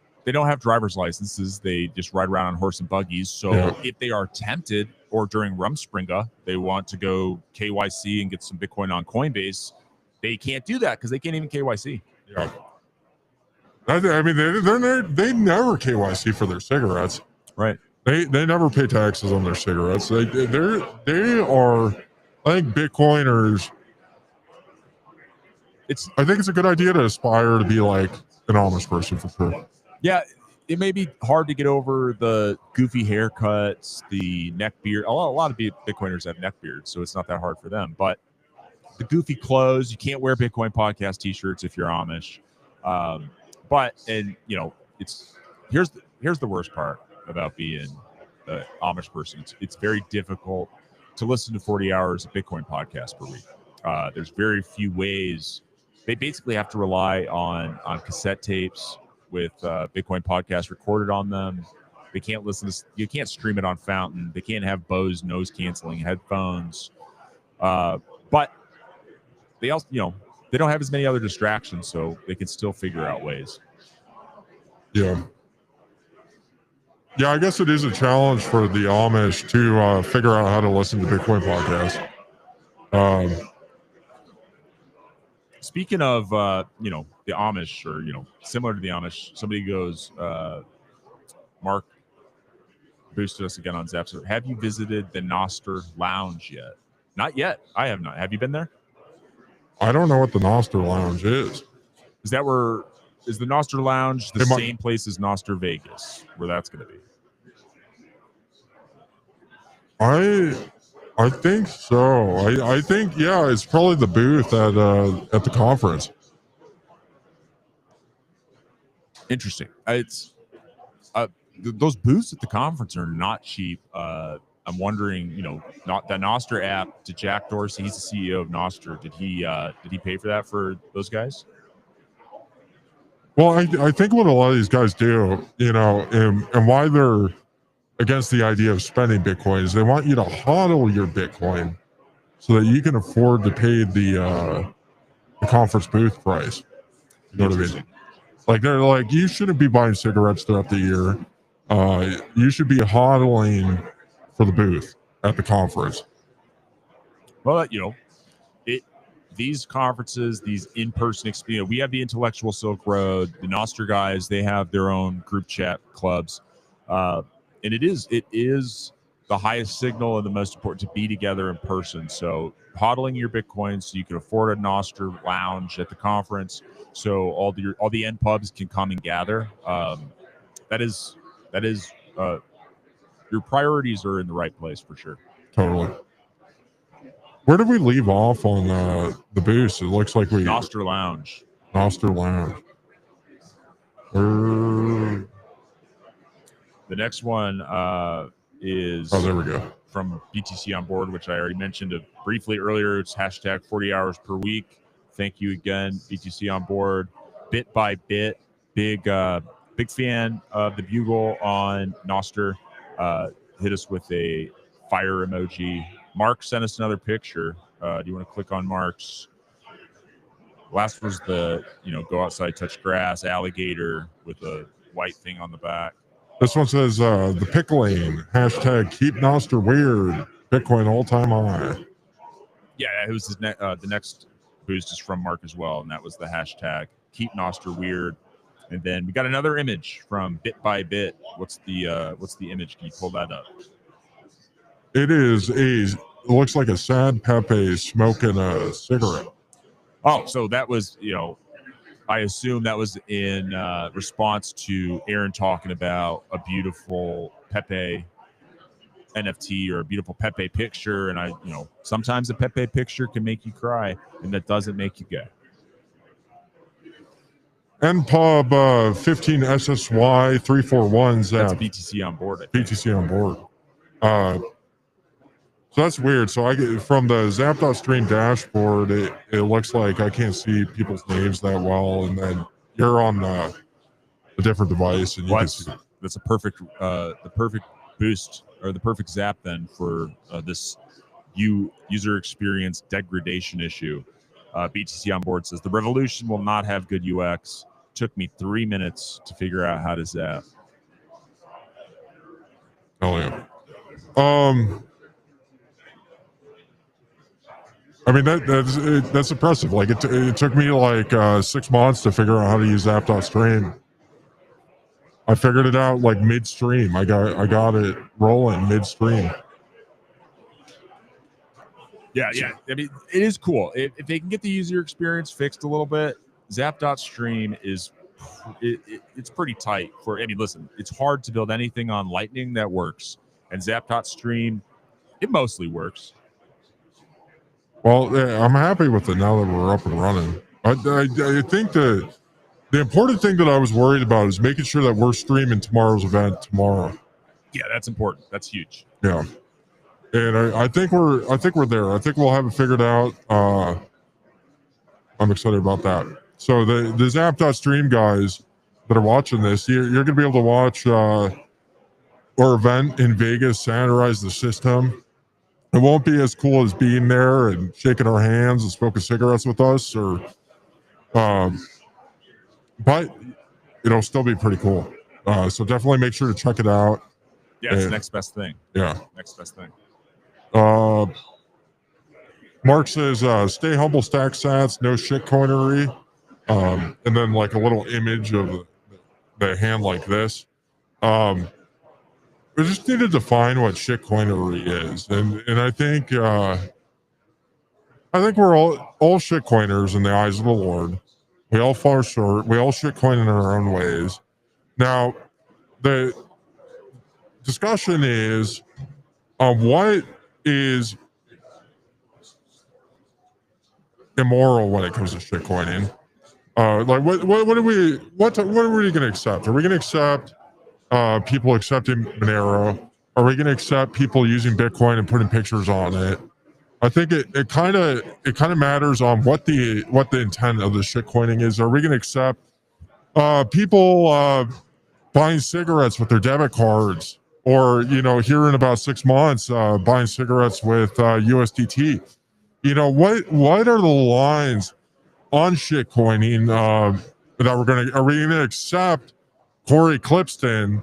have driver's licenses. They just ride around on horse and buggies. So if they are tempted, or during Rumspringa, they want to go KYC and get some Bitcoin on Coinbase, they can't do that because they can't even KYC. Yeah. I mean, they never KYC for their cigarettes. Right. They never pay taxes on their cigarettes. They are. I think Bitcoiners. I think it's a good idea to aspire to be like an Amish person for sure. Yeah, it may be hard to get over the goofy haircuts, the neck beard. A lot of Bitcoiners have neck beards, so it's not that hard for them. But the goofy clothes, you can't wear Bitcoin podcast T-shirts if you're Amish. Here's the worst part about being an Amish person. It's very difficult to listen to 40 hours of Bitcoin podcast per week. There's very few ways. They basically have to rely on cassette tapes with Bitcoin podcast recorded on them. They can't you can't stream it on Fountain. They can't have Bose noise canceling headphones. But they also, they don't have as many other distractions, so they can still figure out ways. Yeah. Yeah, I guess it is a challenge for the Amish to figure out how to listen to Bitcoin podcasts. Speaking of, the Amish, or, similar to the Amish, somebody goes, Mark boosted us again on Zapster. Have you visited the Noster Lounge yet? Not yet. I have not. Have you been there? I don't know what the Noster Lounge is. Is the Noster Lounge the same place as Noster Vegas, where that's going to be? I think so. I think, yeah, it's probably the booth at the conference. Interesting. It's those booths at the conference are not cheap. I'm wondering, not the Noster app. Did Jack Dorsey, he's the CEO of Noster, did he pay for that for those guys? Well, I think what a lot of these guys do, and why they're against the idea of spending Bitcoin is they want you to hodl your Bitcoin so that you can afford to pay the conference booth price. You know what I mean? Like they're like, you shouldn't be buying cigarettes throughout the year. You should be hodling for the booth at the conference. Well, these conferences, these in-person experience, we have the Intellectual Silk Road, the Noster guys, they have their own group chat clubs. And it is the highest signal and the most important to be together in person. So hodling your Bitcoin so you can afford a Noster lounge at the conference, so all the end pubs can come and gather. That is your priorities are in the right place for sure. Totally. Where did we leave off on the boost? It looks like we Noster Lounge. Noster Lounge. The next one is there we go. From BTC on Board, which I already mentioned briefly earlier. It's hashtag 40 hours per week. Thank you again, BTC on Board. Bit by bit, big fan of the Bugle on Noster. Hit us with a fire emoji. Mark sent us another picture. Do you want to click on Mark's? Last was the, go outside, touch grass, alligator with a white thing on the back. This one says, the pickling, hashtag keep Noster weird, Bitcoin all-time high. Yeah, it was the next boost is from Mark as well, and that was the hashtag keep Noster weird. And then we got another image from Bit by Bit. What's the image? Can you pull that up? It looks like a sad Pepe smoking a cigarette. Oh, so that was, I assume that was in response to Erin talking about a beautiful Pepe NFT or a beautiful Pepe picture. And sometimes a Pepe picture can make you cry, and that doesn't make you gay. NPUB 15 SSY 341 Zap. That's BTC on board. BTC on board. So that's weird. So I get from the Zap.stream dashboard, it looks like I can't see people's names that well, and then you're on a different device, and you can see. That's a perfect, the perfect boost or the perfect zap then for this user experience degradation issue. BTC on board says the revolution will not have good UX. Took me 3 minutes to figure out how to zap. Oh yeah. I mean that's impressive. Like it took me like 6 months to figure out how to use Zap.stream. I figured it out like midstream. I got it rolling midstream. Yeah. I mean, it is cool. If they can get the user experience fixed a little bit, Zap.stream is it's pretty tight for. I mean, listen, it's hard to build anything on Lightning that works, and Zap.stream, it mostly works. Well, I'm happy with it now that we're up and running. I think the important thing that I was worried about is making sure that we're streaming tomorrow's event tomorrow. Yeah, that's important. That's huge. Yeah, and I think we're there. I think we'll have it figured out. I'm excited about that. So the Zap.stream guys that are watching this, you're going to be able to watch our event in Vegas, sanitize the system. It won't be as cool as being there and shaking our hands and smoking cigarettes with us, but it'll still be pretty cool. So definitely make sure to check it out. Yeah, it's the next best thing. Yeah. Next best thing. Mark says, stay humble, stack sats, no shitcoinery. And then like a little image of the hand like this. We just need to define what shitcoinery is. And I think we're all shitcoiners in the eyes of the Lord. We all fall short. We all shitcoin in our own ways. Now, the discussion is what is immoral when it comes to shitcoining. Like what are we going to accept? Are we going to accept people accepting Monero? Are we going to accept people using Bitcoin and putting pictures on it? I think it kind of matters on what the intent of the shitcoining is. Are we going to accept people buying cigarettes with their debit cards, or here in about 6 months buying cigarettes with USDT? What are the lines on shitcoining that are we going to accept Corey Clipston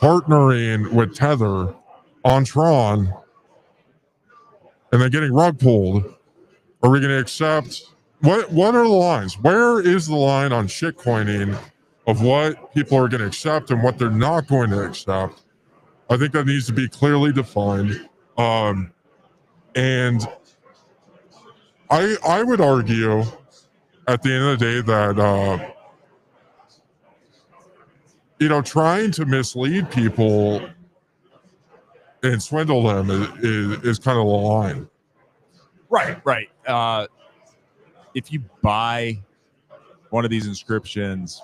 partnering with Tether on Tron and then getting rug pulled? Are we going to accept what are the lines? Where is the line on shitcoining of what people are going to accept and what they're not going to accept? I think that needs to be clearly defined. And I would argue at the end of the day that trying to mislead people and swindle them is kind of the line. Right. If you buy one of these inscriptions,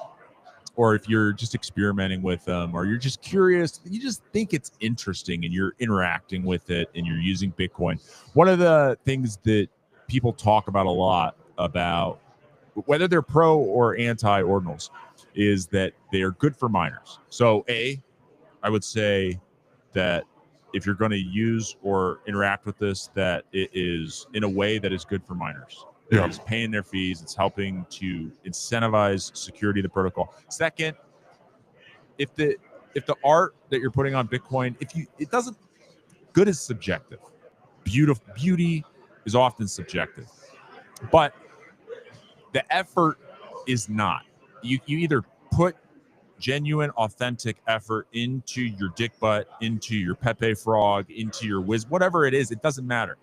or if you're just experimenting with them, or you're just curious, you just think it's interesting and you're interacting with it and you're using Bitcoin. One of the things that people talk about a lot about whether they're pro or anti ordinals is that they are good for miners. So I would say that if you're going to use or interact with this, that it is in a way that is good for miners. Yeah. It's paying their fees. It's helping to incentivize security of the protocol. Second, if the art that you're putting on Bitcoin, good is subjective. Beauty is often subjective, but the effort is not. You either put genuine, authentic effort into your dick butt, into your Pepe frog, into your whatever it is. It doesn't matter.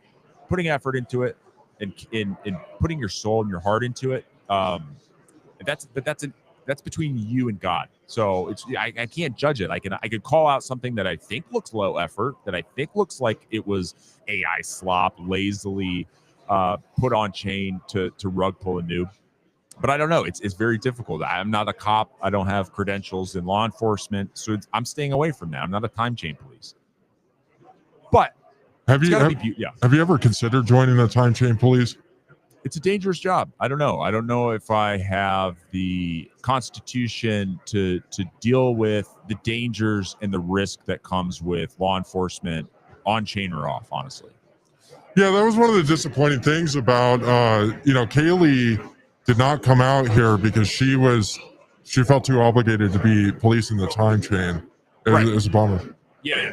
Putting effort into it and in putting your soul and your heart into it. That's between you and God. So I can't judge it. I could call out something that I think looks low effort, that I think looks like it was AI slop, lazily put on chain to rug pull a noob. but I don't know. It's very difficult. I'm not a cop. I don't have credentials in law enforcement, so I'm staying away from that. I'm not a time chain police. But have you ever considered joining the time chain police? It's a dangerous job. I don't know. I don't know if I have the constitution to deal with the dangers and the risk that comes with law enforcement on chain or off, honestly. Yeah, that was one of the disappointing things about Kaylee did not come out here because she felt too obligated to be policing the time chain. It was a bummer. Yeah,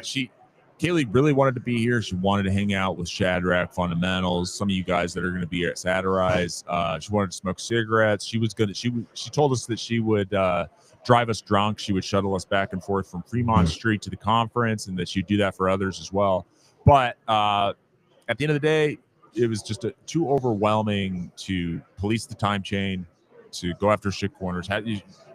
Kaylee really wanted to be here. She wanted to hang out with Shadrach Fundamentals, some of you guys that are going to be at Satirize. She wanted to smoke cigarettes. She told us that she would drive us drunk. She would shuttle us back and forth from Fremont Street to the conference, and that she'd do that for others as well. But at the end of the day, it was just too overwhelming to police the time chain, to go after shit corners.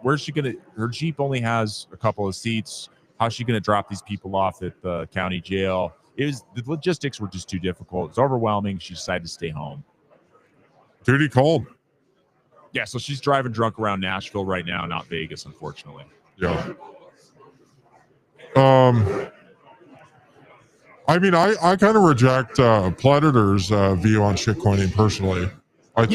Where's she going to? Her Jeep only has a couple of seats. How's she going to drop these people off at the county jail? The logistics were just too difficult. It's overwhelming. She decided to stay home. Duty called. Yeah, so she's driving drunk around Nashville right now, not Vegas, unfortunately. Yeah. I mean, I kind of reject Predator's view on shitcoining personally. I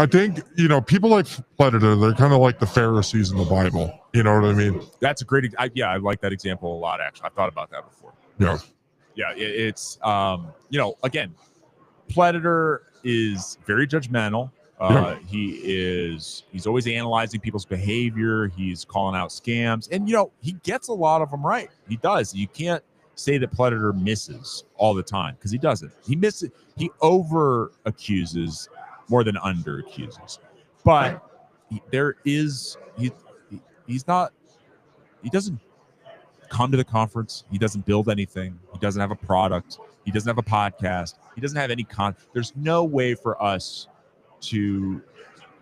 think people like Predator, they're kind of like the Pharisees in the Bible. You know what I mean? That's a great. I like that example a lot. Actually, I've thought about that before. Yeah. Yeah. It's again, Predator is very judgmental. He's always analyzing people's behavior. He's calling out scams, and he gets a lot of them right. He does. You can't say that Predator misses all the time, because he doesn't. He misses. He over accuses more than under accuses, but he's not. He doesn't come to the conference. He doesn't build anything. He doesn't have a product. He doesn't have a podcast. He doesn't have any There's no way for us to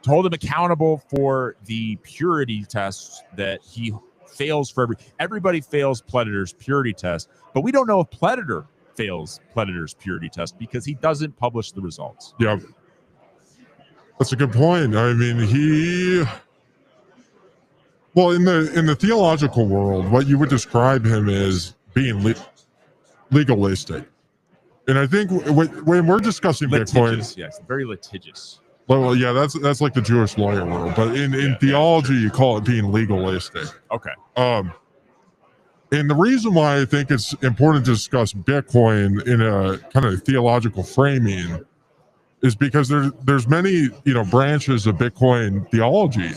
hold him accountable for the purity tests that he fails for. Everybody fails Predator's purity test, but we don't know if Predator fails Predator's purity test because he doesn't publish the results. Yeah, that's a good point. I mean, in the theological world, what you would describe him as being legalistic. And I think when we're discussing Bitcoin, yes, very litigious. Well, yeah, that's like the Jewish lawyer world, but in theology, you call it being legalistic. Okay. And the reason why I think it's important to discuss Bitcoin in a kind of theological framing is because there's many branches of Bitcoin theology.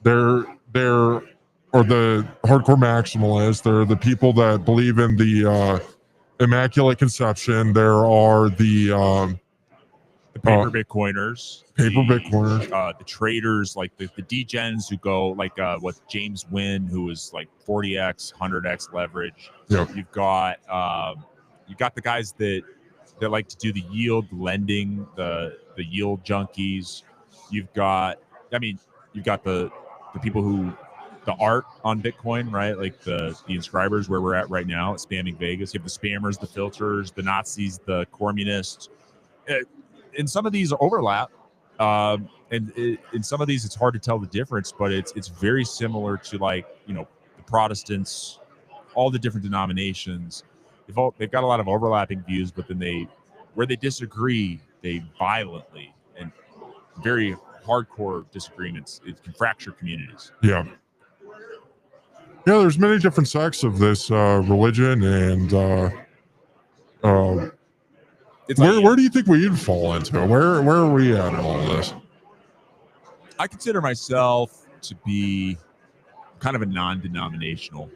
They're the hardcore maximalists. They're the people that believe in the Immaculate Conception. There are the paper Bitcoiners, the traders, like the degens who go like what James Wynn, who is like 40x, 100x leverage. Yep. You've got the guys that like to do the yield lending, the yield junkies. You've got the people who the art on Bitcoin, right? Like the inscribers where we're at right now at Spamming Vegas. You have the spammers, the filters, the Nazis, the communists. And some of these overlap, and in some of these it's hard to tell the difference, but it's very similar to the Protestants, all the different denominations. They've got a lot of overlapping views, but then where they disagree, they violently and very hardcore disagreements. It can fracture communities. Yeah, there's many different sects of this religion, and where do you think we'd fall into? Where are we at in all of this? I consider myself to be kind of a non-denominational.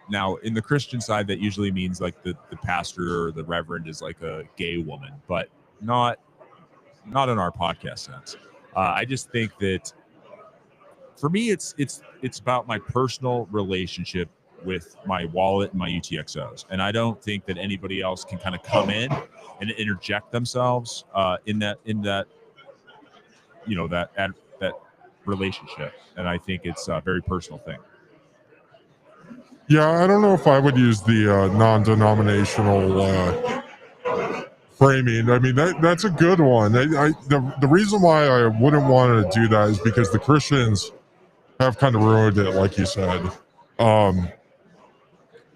Now, in the Christian side, that usually means like the pastor or the reverend is like a gay woman, but not in our podcast sense. I just think that for me, it's about my personal relationship with my wallet and my UTXOs, and I don't think that anybody else can kind of come in and interject themselves in that relationship. And I think it's a very personal thing. Yeah, I don't know if I would use the non-denominational framing. I mean, that's a good one. The reason why I wouldn't want to do that is because the Christians have kind of ruined it, like you said.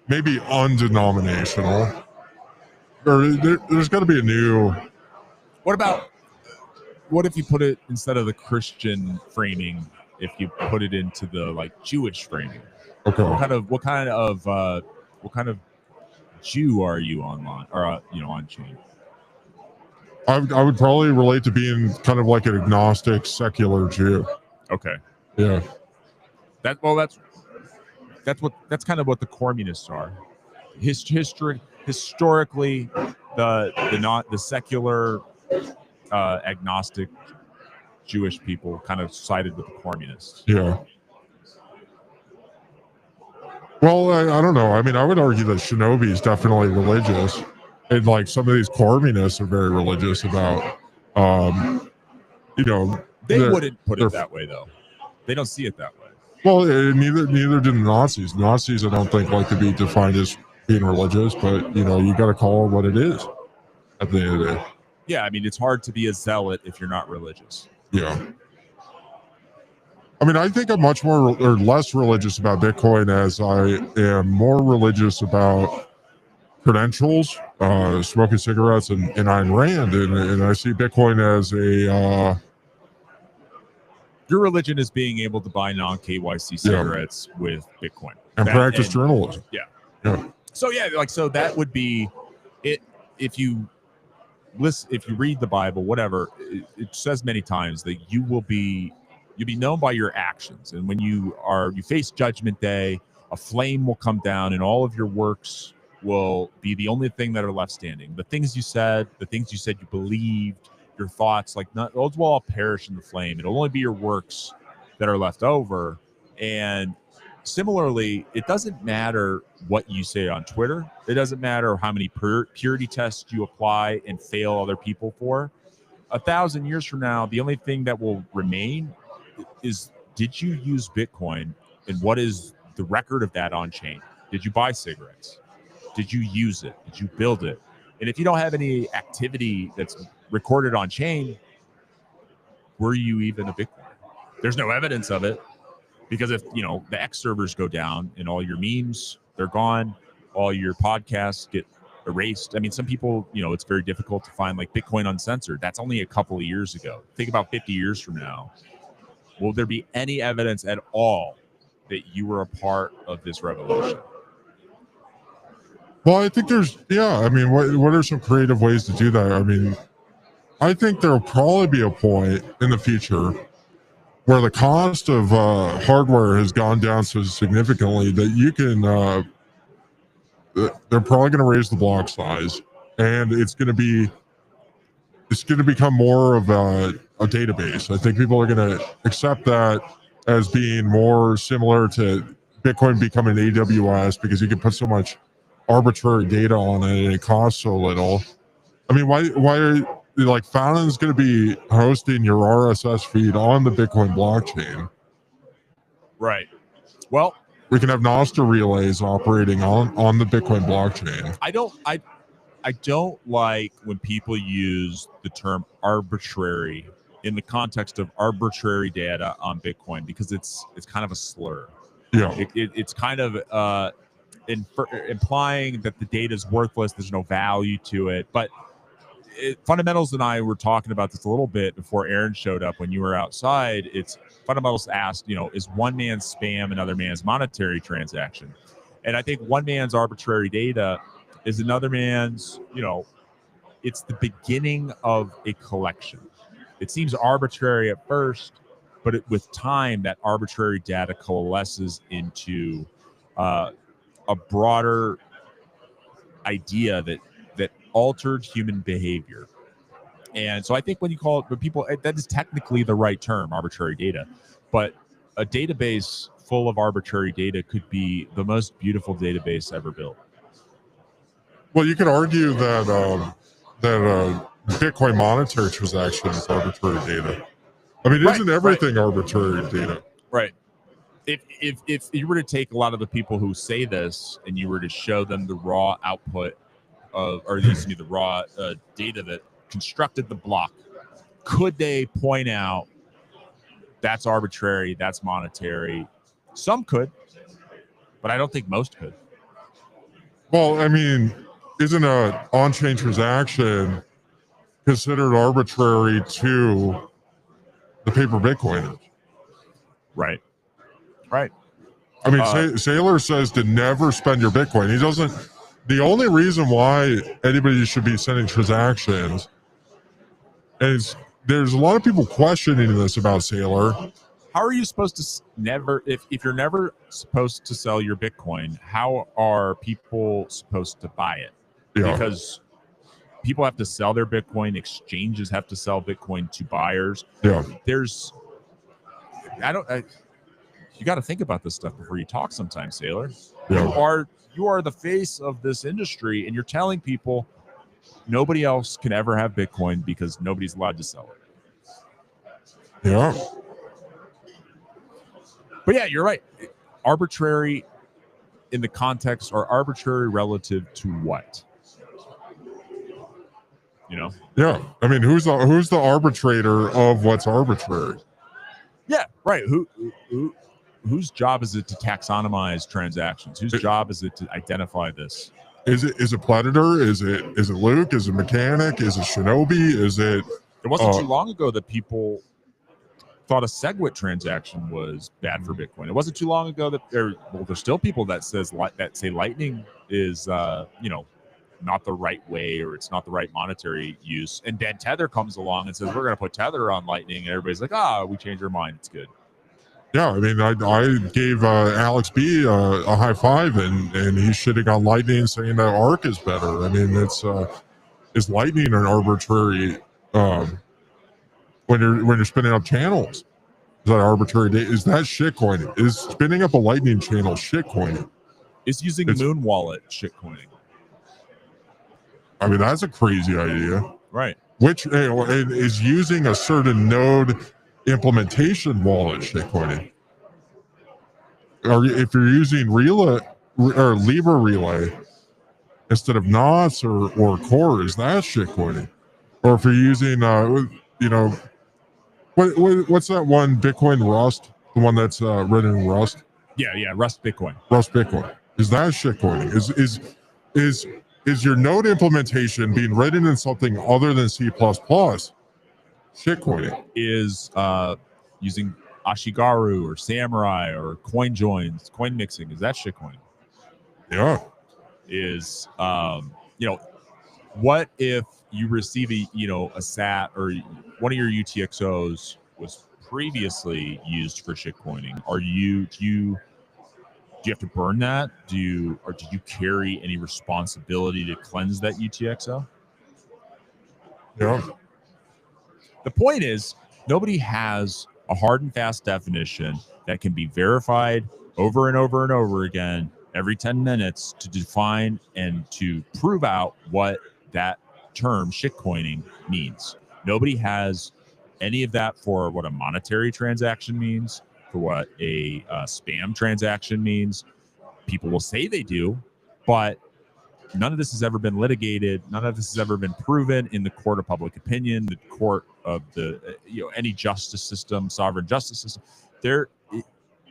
Maybe undenominational. Or there's got to be a new. What if you put it instead of the Christian framing? If you put it into the like Jewish framing, Okay. What kind of Jew are you online or on chain? I would probably relate to being kind of like an agnostic, secular Jew. Okay. Yeah. That's kind of what the communists are. Historically, the secular, agnostic Jewish people kind of sided with the communists. Yeah. Well, I don't know. I mean, I would argue that Shinobi is definitely religious, and like some of these communists are very religious about, They wouldn't put it that way, though. They don't see it that way. Well, neither did the Nazis. Nazis, I don't think like to be defined as being religious, but you got to call it what it is at the end of the day. Yeah, I mean, it's hard to be a zealot if you're not religious. Yeah. I mean, I think I'm much more or less religious about Bitcoin as I am more religious about credentials, smoking cigarettes, and Ayn Rand, and I see Bitcoin as a. Your religion is being able to buy non-KYC cigarettes with Bitcoin and practice journalism. Yeah. Yeah. So that would be it. If you read the Bible, whatever, it says many times that you'll be known by your actions, and when you face Judgment Day, a flame will come down, and all of your works will be the only thing that are left standing. The things you said you believed, your thoughts, those will all perish in the flame. It'll only be your works that are left over. And similarly, it doesn't matter what you say on Twitter. It doesn't matter how many purity tests you apply and fail other people for. 1,000 years from now, the only thing that will remain is, did you use Bitcoin, and what is the record of that on chain? Did you buy cigarettes? Did you use it? Did you build it? And if you don't have any activity that's recorded on chain, were you even a Bitcoin? There's no evidence of it, because if the X servers go down and all your memes, they're gone, all your podcasts get erased. I mean, some people, it's very difficult to find like Bitcoin Uncensored. That's only a couple of years ago. Think about 50 years from now. Will there be any evidence at all that you were a part of this revolution? Well, I think I mean, what are some creative ways to do that? I mean, I think there'll probably be a point in the future where the cost of hardware has gone down so significantly that you can, they're probably going to raise the block size, and it's going to become more of a database. I think people are going to accept that as being more similar to Bitcoin becoming AWS, because you can put so much arbitrary data on it and it costs so little. I mean, why are like Fallon's going to be hosting your RSS feed on the Bitcoin blockchain? Right. Well, we can have Nostr relays operating on the Bitcoin blockchain. I don't like when people use the term arbitrary in the context of arbitrary data on Bitcoin, because it's kind of a slur. Yeah. It's kind of implying that the data is worthless. There's no value to it. But Fundamentals and I were talking about this a little bit before Erin showed up when you were outside. It's Fundamentals asked, is one man's spam another man's monetary transaction? And I think one man's arbitrary data is another man's, it's the beginning of a collection. It seems arbitrary at first, but with time, that arbitrary data coalesces into a broader idea that altered human behavior. And so I think when people, that is technically the right term, arbitrary data, but a database full of arbitrary data could be the most beautiful database ever built. Well, you could argue that Bitcoin monetary transactions is arbitrary data. I mean, isn't everything arbitrary data? Right. If you were to take a lot of the people who say this and you were to show them the raw output of, or excuse me, the raw data that constructed the block, could they point out that's arbitrary, that's monetary? Some could, but I don't think most could. Well, I mean, isn't a on-chain transaction considered arbitrary to the paper Bitcoiners? Right. I mean, Saylor says to never spend your Bitcoin. He doesn't. The only reason why anybody should be sending transactions is there's a lot of people questioning this about Saylor. How are you supposed to never, if you're never supposed to sell your Bitcoin, how are people supposed to buy it? Yeah. Because people have to sell their Bitcoin, exchanges have to sell Bitcoin to buyers. Yeah. You got to think about this stuff before you talk sometimes, Saylor. Yeah. You are the face of this industry, and you're telling people nobody else can ever have Bitcoin because nobody's allowed to sell it. Yeah. But yeah, you're right. Arbitrary in the context, or arbitrary relative to what? You know? Yeah. I mean, who's the arbitrator of what's arbitrary? Yeah, right. Whose job is it to taxonomize transactions? Whose job is it to identify this? Is it Predator? Is it Luke? Is it Mechanic? Is it Shinobi? Is it? It wasn't too long ago that people thought a SegWit transaction was bad for Bitcoin. It wasn't too long ago that there's still people that say Lightning is not the right way, or it's not the right monetary use. And then Tether comes along and says we're going to put Tether on Lightning, and everybody's like, we changed our mind. It's good. Yeah, I mean, I gave Alex B a high five, and he's shitting on Lightning, saying that Arc is better. I mean, is Lightning an arbitrary when you're spinning up channels? Is that arbitrary? Is that shitcoining? Is spinning up a Lightning channel shitcoining? Is using Moon Wallet shitcoining? I mean, that's a crazy idea, right? Which is using a certain node implementation wallet shitcoining. Or if you're using Relay or Libra Relay instead of NOS or Core, is that shitcoining? Or if you're using what's that one Bitcoin Rust, the one that's written in Rust? Yeah, Rust Bitcoin. Rust Bitcoin. Is that shitcoining? Is your node implementation being written in something other than C++? Shitcoining is using Ashigaru or Samurai or coin joins, coin mixing. Is that shitcoining? Yeah. Is what if you receive a SAT or one of your UTXOs was previously used for shitcoining? Do you have to burn that? Do you carry any responsibility to cleanse that UTXO? Yeah. The point is, nobody has a hard and fast definition that can be verified over and over and over again every 10 minutes to define and to prove out what that term shitcoining means. Nobody has any of that for what a monetary transaction means, for what a spam transaction means. People will say they do, but none of this has ever been litigated. None of this has ever been proven in the court of public opinion, the court of the any justice system, sovereign justice system.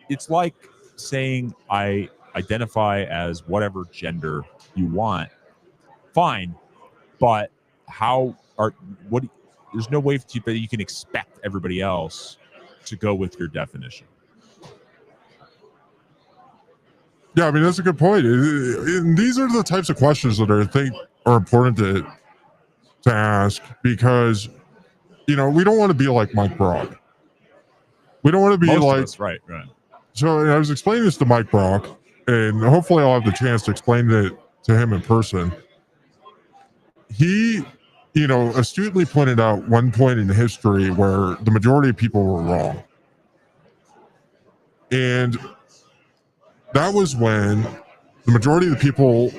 It's like saying I identify as whatever gender you want. Fine, but there's no way that you can expect everybody else to go with your definition. Yeah, I mean, that's a good point. These are the types of questions that I think are important to ask, because we don't want to be like Mike Brock. We don't want to be Most like of us, right. So I was explaining this to Mike Brock, and hopefully I'll have the chance to explain it to him in person. He astutely pointed out one point in history where the majority of people were wrong, and that was when the majority of the people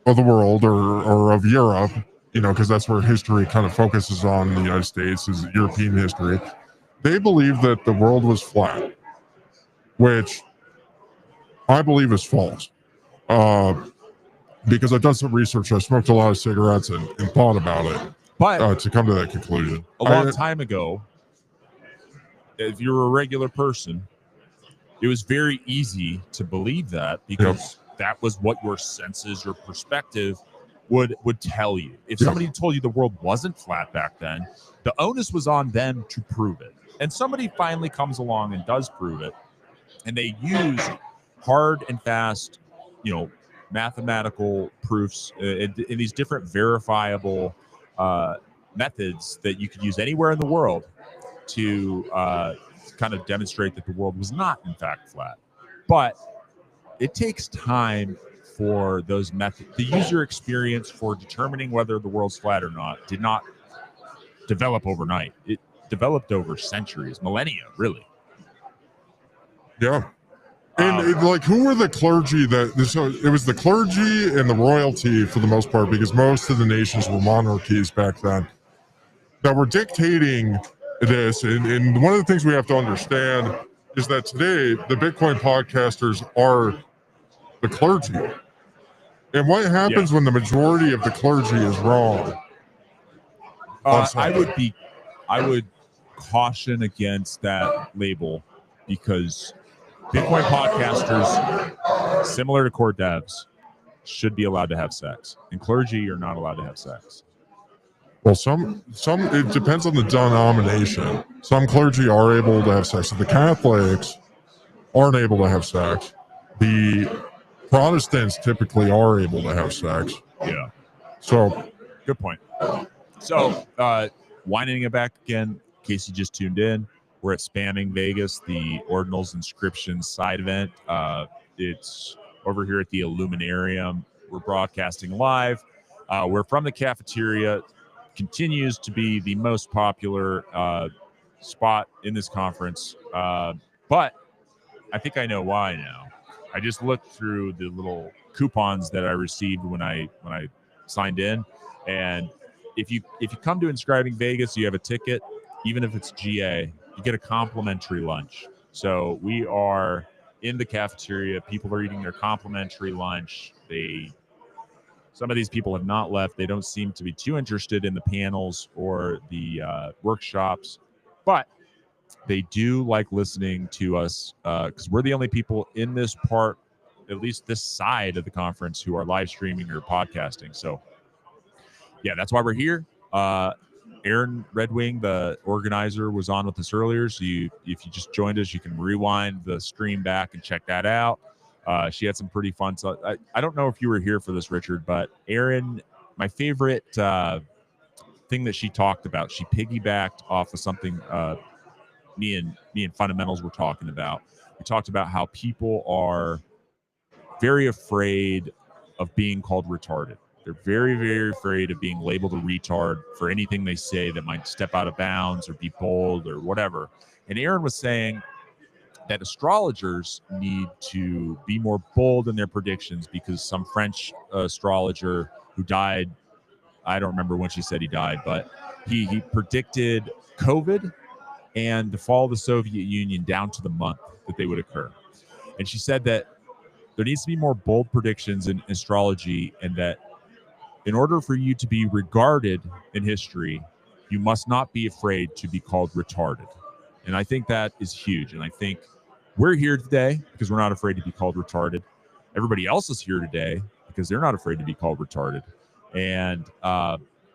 of the world or of Europe, because that's where history kind of focuses on, the United States is European history, they believed that the world was flat, which I believe is false. because I've done some research. I smoked a lot of cigarettes and thought about it, But to come to that conclusion. a long time ago, if you were a regular person, it was very easy to believe that because that was what your senses, your perspective would tell you. If somebody told you the world wasn't flat back then, the onus was on them to prove it. And somebody finally comes along and does prove it. And they use hard and fast, mathematical proofs in these different verifiable methods that you could use anywhere in the world to kind of demonstrate that the world was not, in fact, flat. But it takes time for those methods. The user experience for determining whether the world's flat or not did not develop overnight. It developed over centuries, millennia, really. Yeah. And who were the clergy so it was the clergy and the royalty for the most part, because most of the nations were monarchies back then, that were dictating this. And one of the things we have to understand is that today the Bitcoin podcasters are the clergy. And what happens when the majority of the clergy is wrong? I would caution against that label, because Bitcoin podcasters, similar to core devs, should be allowed to have sex, and clergy are not allowed to have sex. Well, some it depends on the denomination. Some clergy are able to have sex. So the Catholics aren't able to have sex. The Protestants typically are able to have sex. Yeah. So, good point. So, winding it back again, in case you just tuned in, we're at Spamming Vegas, the Ordinals Inscription side event. It's over here at the Illuminarium. We're broadcasting live. We're from the cafeteria. Continues to be the most popular spot in this conference. But I think I know why now. I just looked through the little coupons that I received when I signed in, and if you come to Inscribing Vegas, you have a ticket, even if it's GA, you get a complimentary lunch. So we are in the cafeteria. People are eating their complimentary lunch. Some of these people have not left. They don't seem to be too interested in the panels or the workshops, but they do like listening to us because we're the only people in this part, at least this side of the conference, who are live streaming or podcasting. So yeah, that's why we're here. Erin Redwing, the organizer, was on with us earlier. So if you just joined us, you can rewind the stream back and check that out. She had some pretty fun stuff. I don't know if you were here for this, Richard, but Erin, my favorite thing that she talked about, she piggybacked off of something me and Fundamentals were talking about. We talked about how people are very afraid of being called retarded. They're very, very afraid of being labeled a retard for anything they say that might step out of bounds or be bold or whatever. And Erin was saying that astrologers need to be more bold in their predictions, because some French astrologer who died, I don't remember when she said he died, but he predicted COVID and the fall of the Soviet Union down to the month that they would occur. And she said that there needs to be more bold predictions in astrology, and that in order for you to be regarded in history, you must not be afraid to be called retarded. And I think that is huge. And I think we're here today because we're not afraid to be called retarded. Everybody else is here today because they're not afraid to be called retarded. And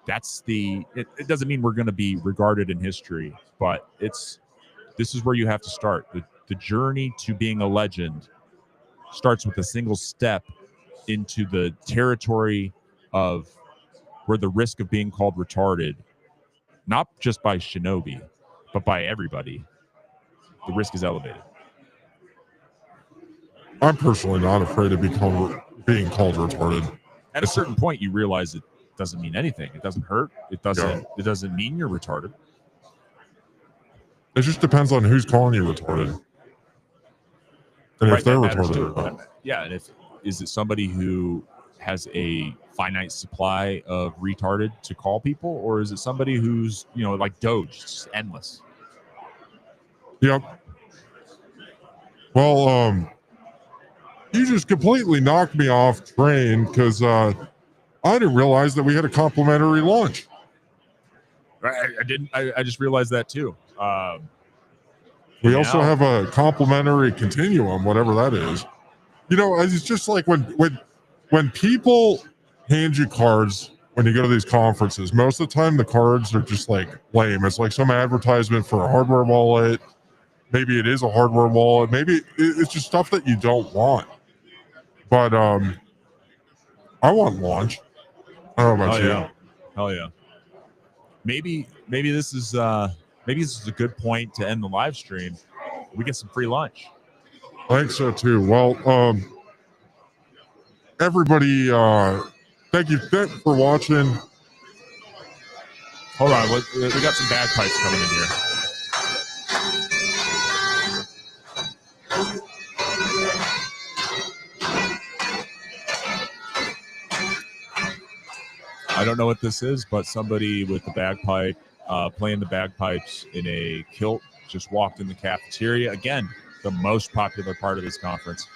it doesn't mean we're going to be regarded in history, but this is where you have to start. The journey to being a legend starts with a single step into the territory of where the risk of being called retarded, not just by Shinobi, but by everybody, the risk is elevated. I'm personally not afraid of being called retarded. At a certain point, you realize it doesn't mean anything. It doesn't hurt. It doesn't mean you're retarded. It just depends on who's calling you retarded. And right, if they're retarded or not. Yeah, and is it somebody who has a finite supply of retarded to call people, or is it somebody who's, like Doge, just endless? Yep. Well, You just completely knocked me off train because I didn't realize that we had a complimentary lunch. I didn't. I just realized that too. We also have a complimentary continuum, whatever that is. You know, it's just like when people hand you cards when you go to these conferences, most of the time the cards are just like lame. It's like some advertisement for a hardware wallet. Maybe it is a hardware wallet. Maybe it's just stuff that you don't want. But I want lunch. I don't know about you. Hell yeah. Maybe this is a good point to end the live stream. We get some free lunch. I think so too. Well, everybody, thank you for watching. Hold on, we got some bagpipes coming in here. I don't know what this is, but somebody with the bagpipe, playing the bagpipes in a kilt, just walked in the cafeteria. Again, the most popular part of this conference.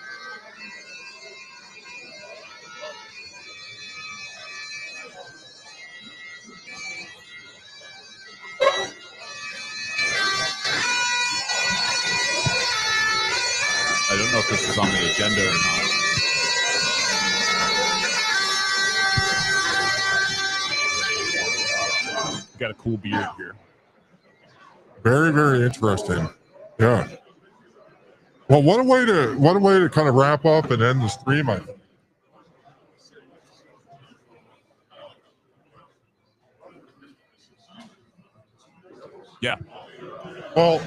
I don't know if this is on the agenda or not. Got a cool beard here. Very, very interesting. Yeah. Well, what a way to kind of wrap up and end the stream. I think. Yeah. Well,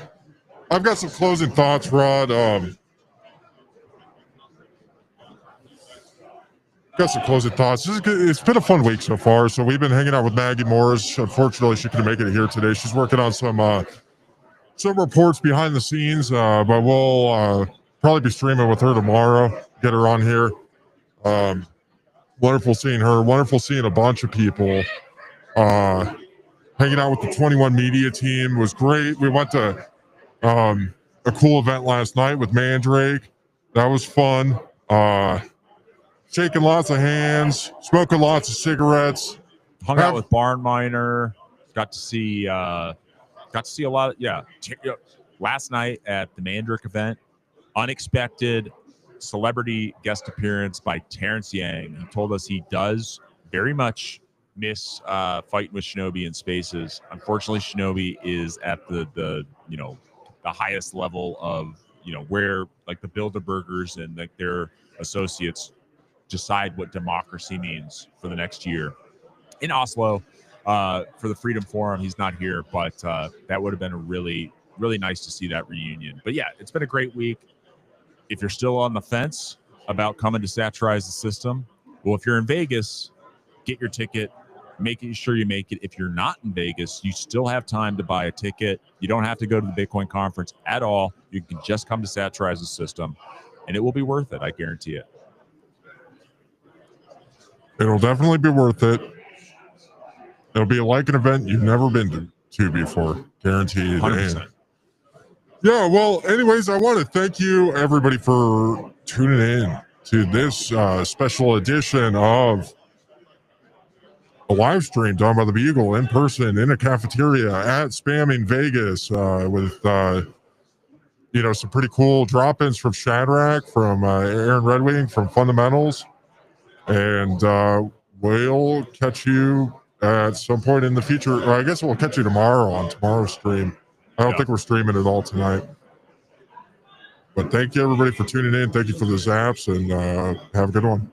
I've got some closing thoughts, Rod. Got some closing thoughts. It's been a fun week so far. So we've been hanging out with Maggie Morris. Unfortunately, she couldn't make it here today. She's working on some reports behind the scenes, but we'll probably be streaming with her tomorrow. Get her on here. Wonderful seeing her. Wonderful seeing a bunch of people. Hanging out with the 21 Media team was great. We went to a cool event last night with Mandrake. That was fun. Shaking lots of hands, smoking lots of cigarettes. Hung out with Barn Miner. Got to see a lot of last night at the Mandrake event, unexpected celebrity guest appearance by Terrence Yang. He told us he does very much miss fighting with Shinobi in spaces. Unfortunately, Shinobi is at the highest level of where like the Bilderbergers and like their associates decide what democracy means for the next year. In Oslo, for the Freedom Forum, he's not here, but that would have been a really, really nice to see that reunion. But yeah, it's been a great week. If you're still on the fence about coming to satirize the system, well, if you're in Vegas, get your ticket. Making sure you make it. If you're not in Vegas, you still have time to buy a ticket. You don't have to go to the Bitcoin conference at all. You can just come to satirize the system, and it will be worth it. I guarantee it. It'll definitely be worth it. It'll be like an event you've never been to before, guaranteed. 100%. Yeah, well, anyways, I want to thank you, everybody, for tuning in to this special edition of a live stream done by the Bugle in person in a cafeteria at Spamming Vegas with some pretty cool drop-ins from Shadrach, from Erin Redwing, from Fundamentals. And we'll catch you at some point in the future. Or I guess we'll catch you tomorrow on tomorrow's stream. I don't think we're streaming it all tonight. But thank you, everybody, for tuning in. Thank you for the zaps, and have a good one.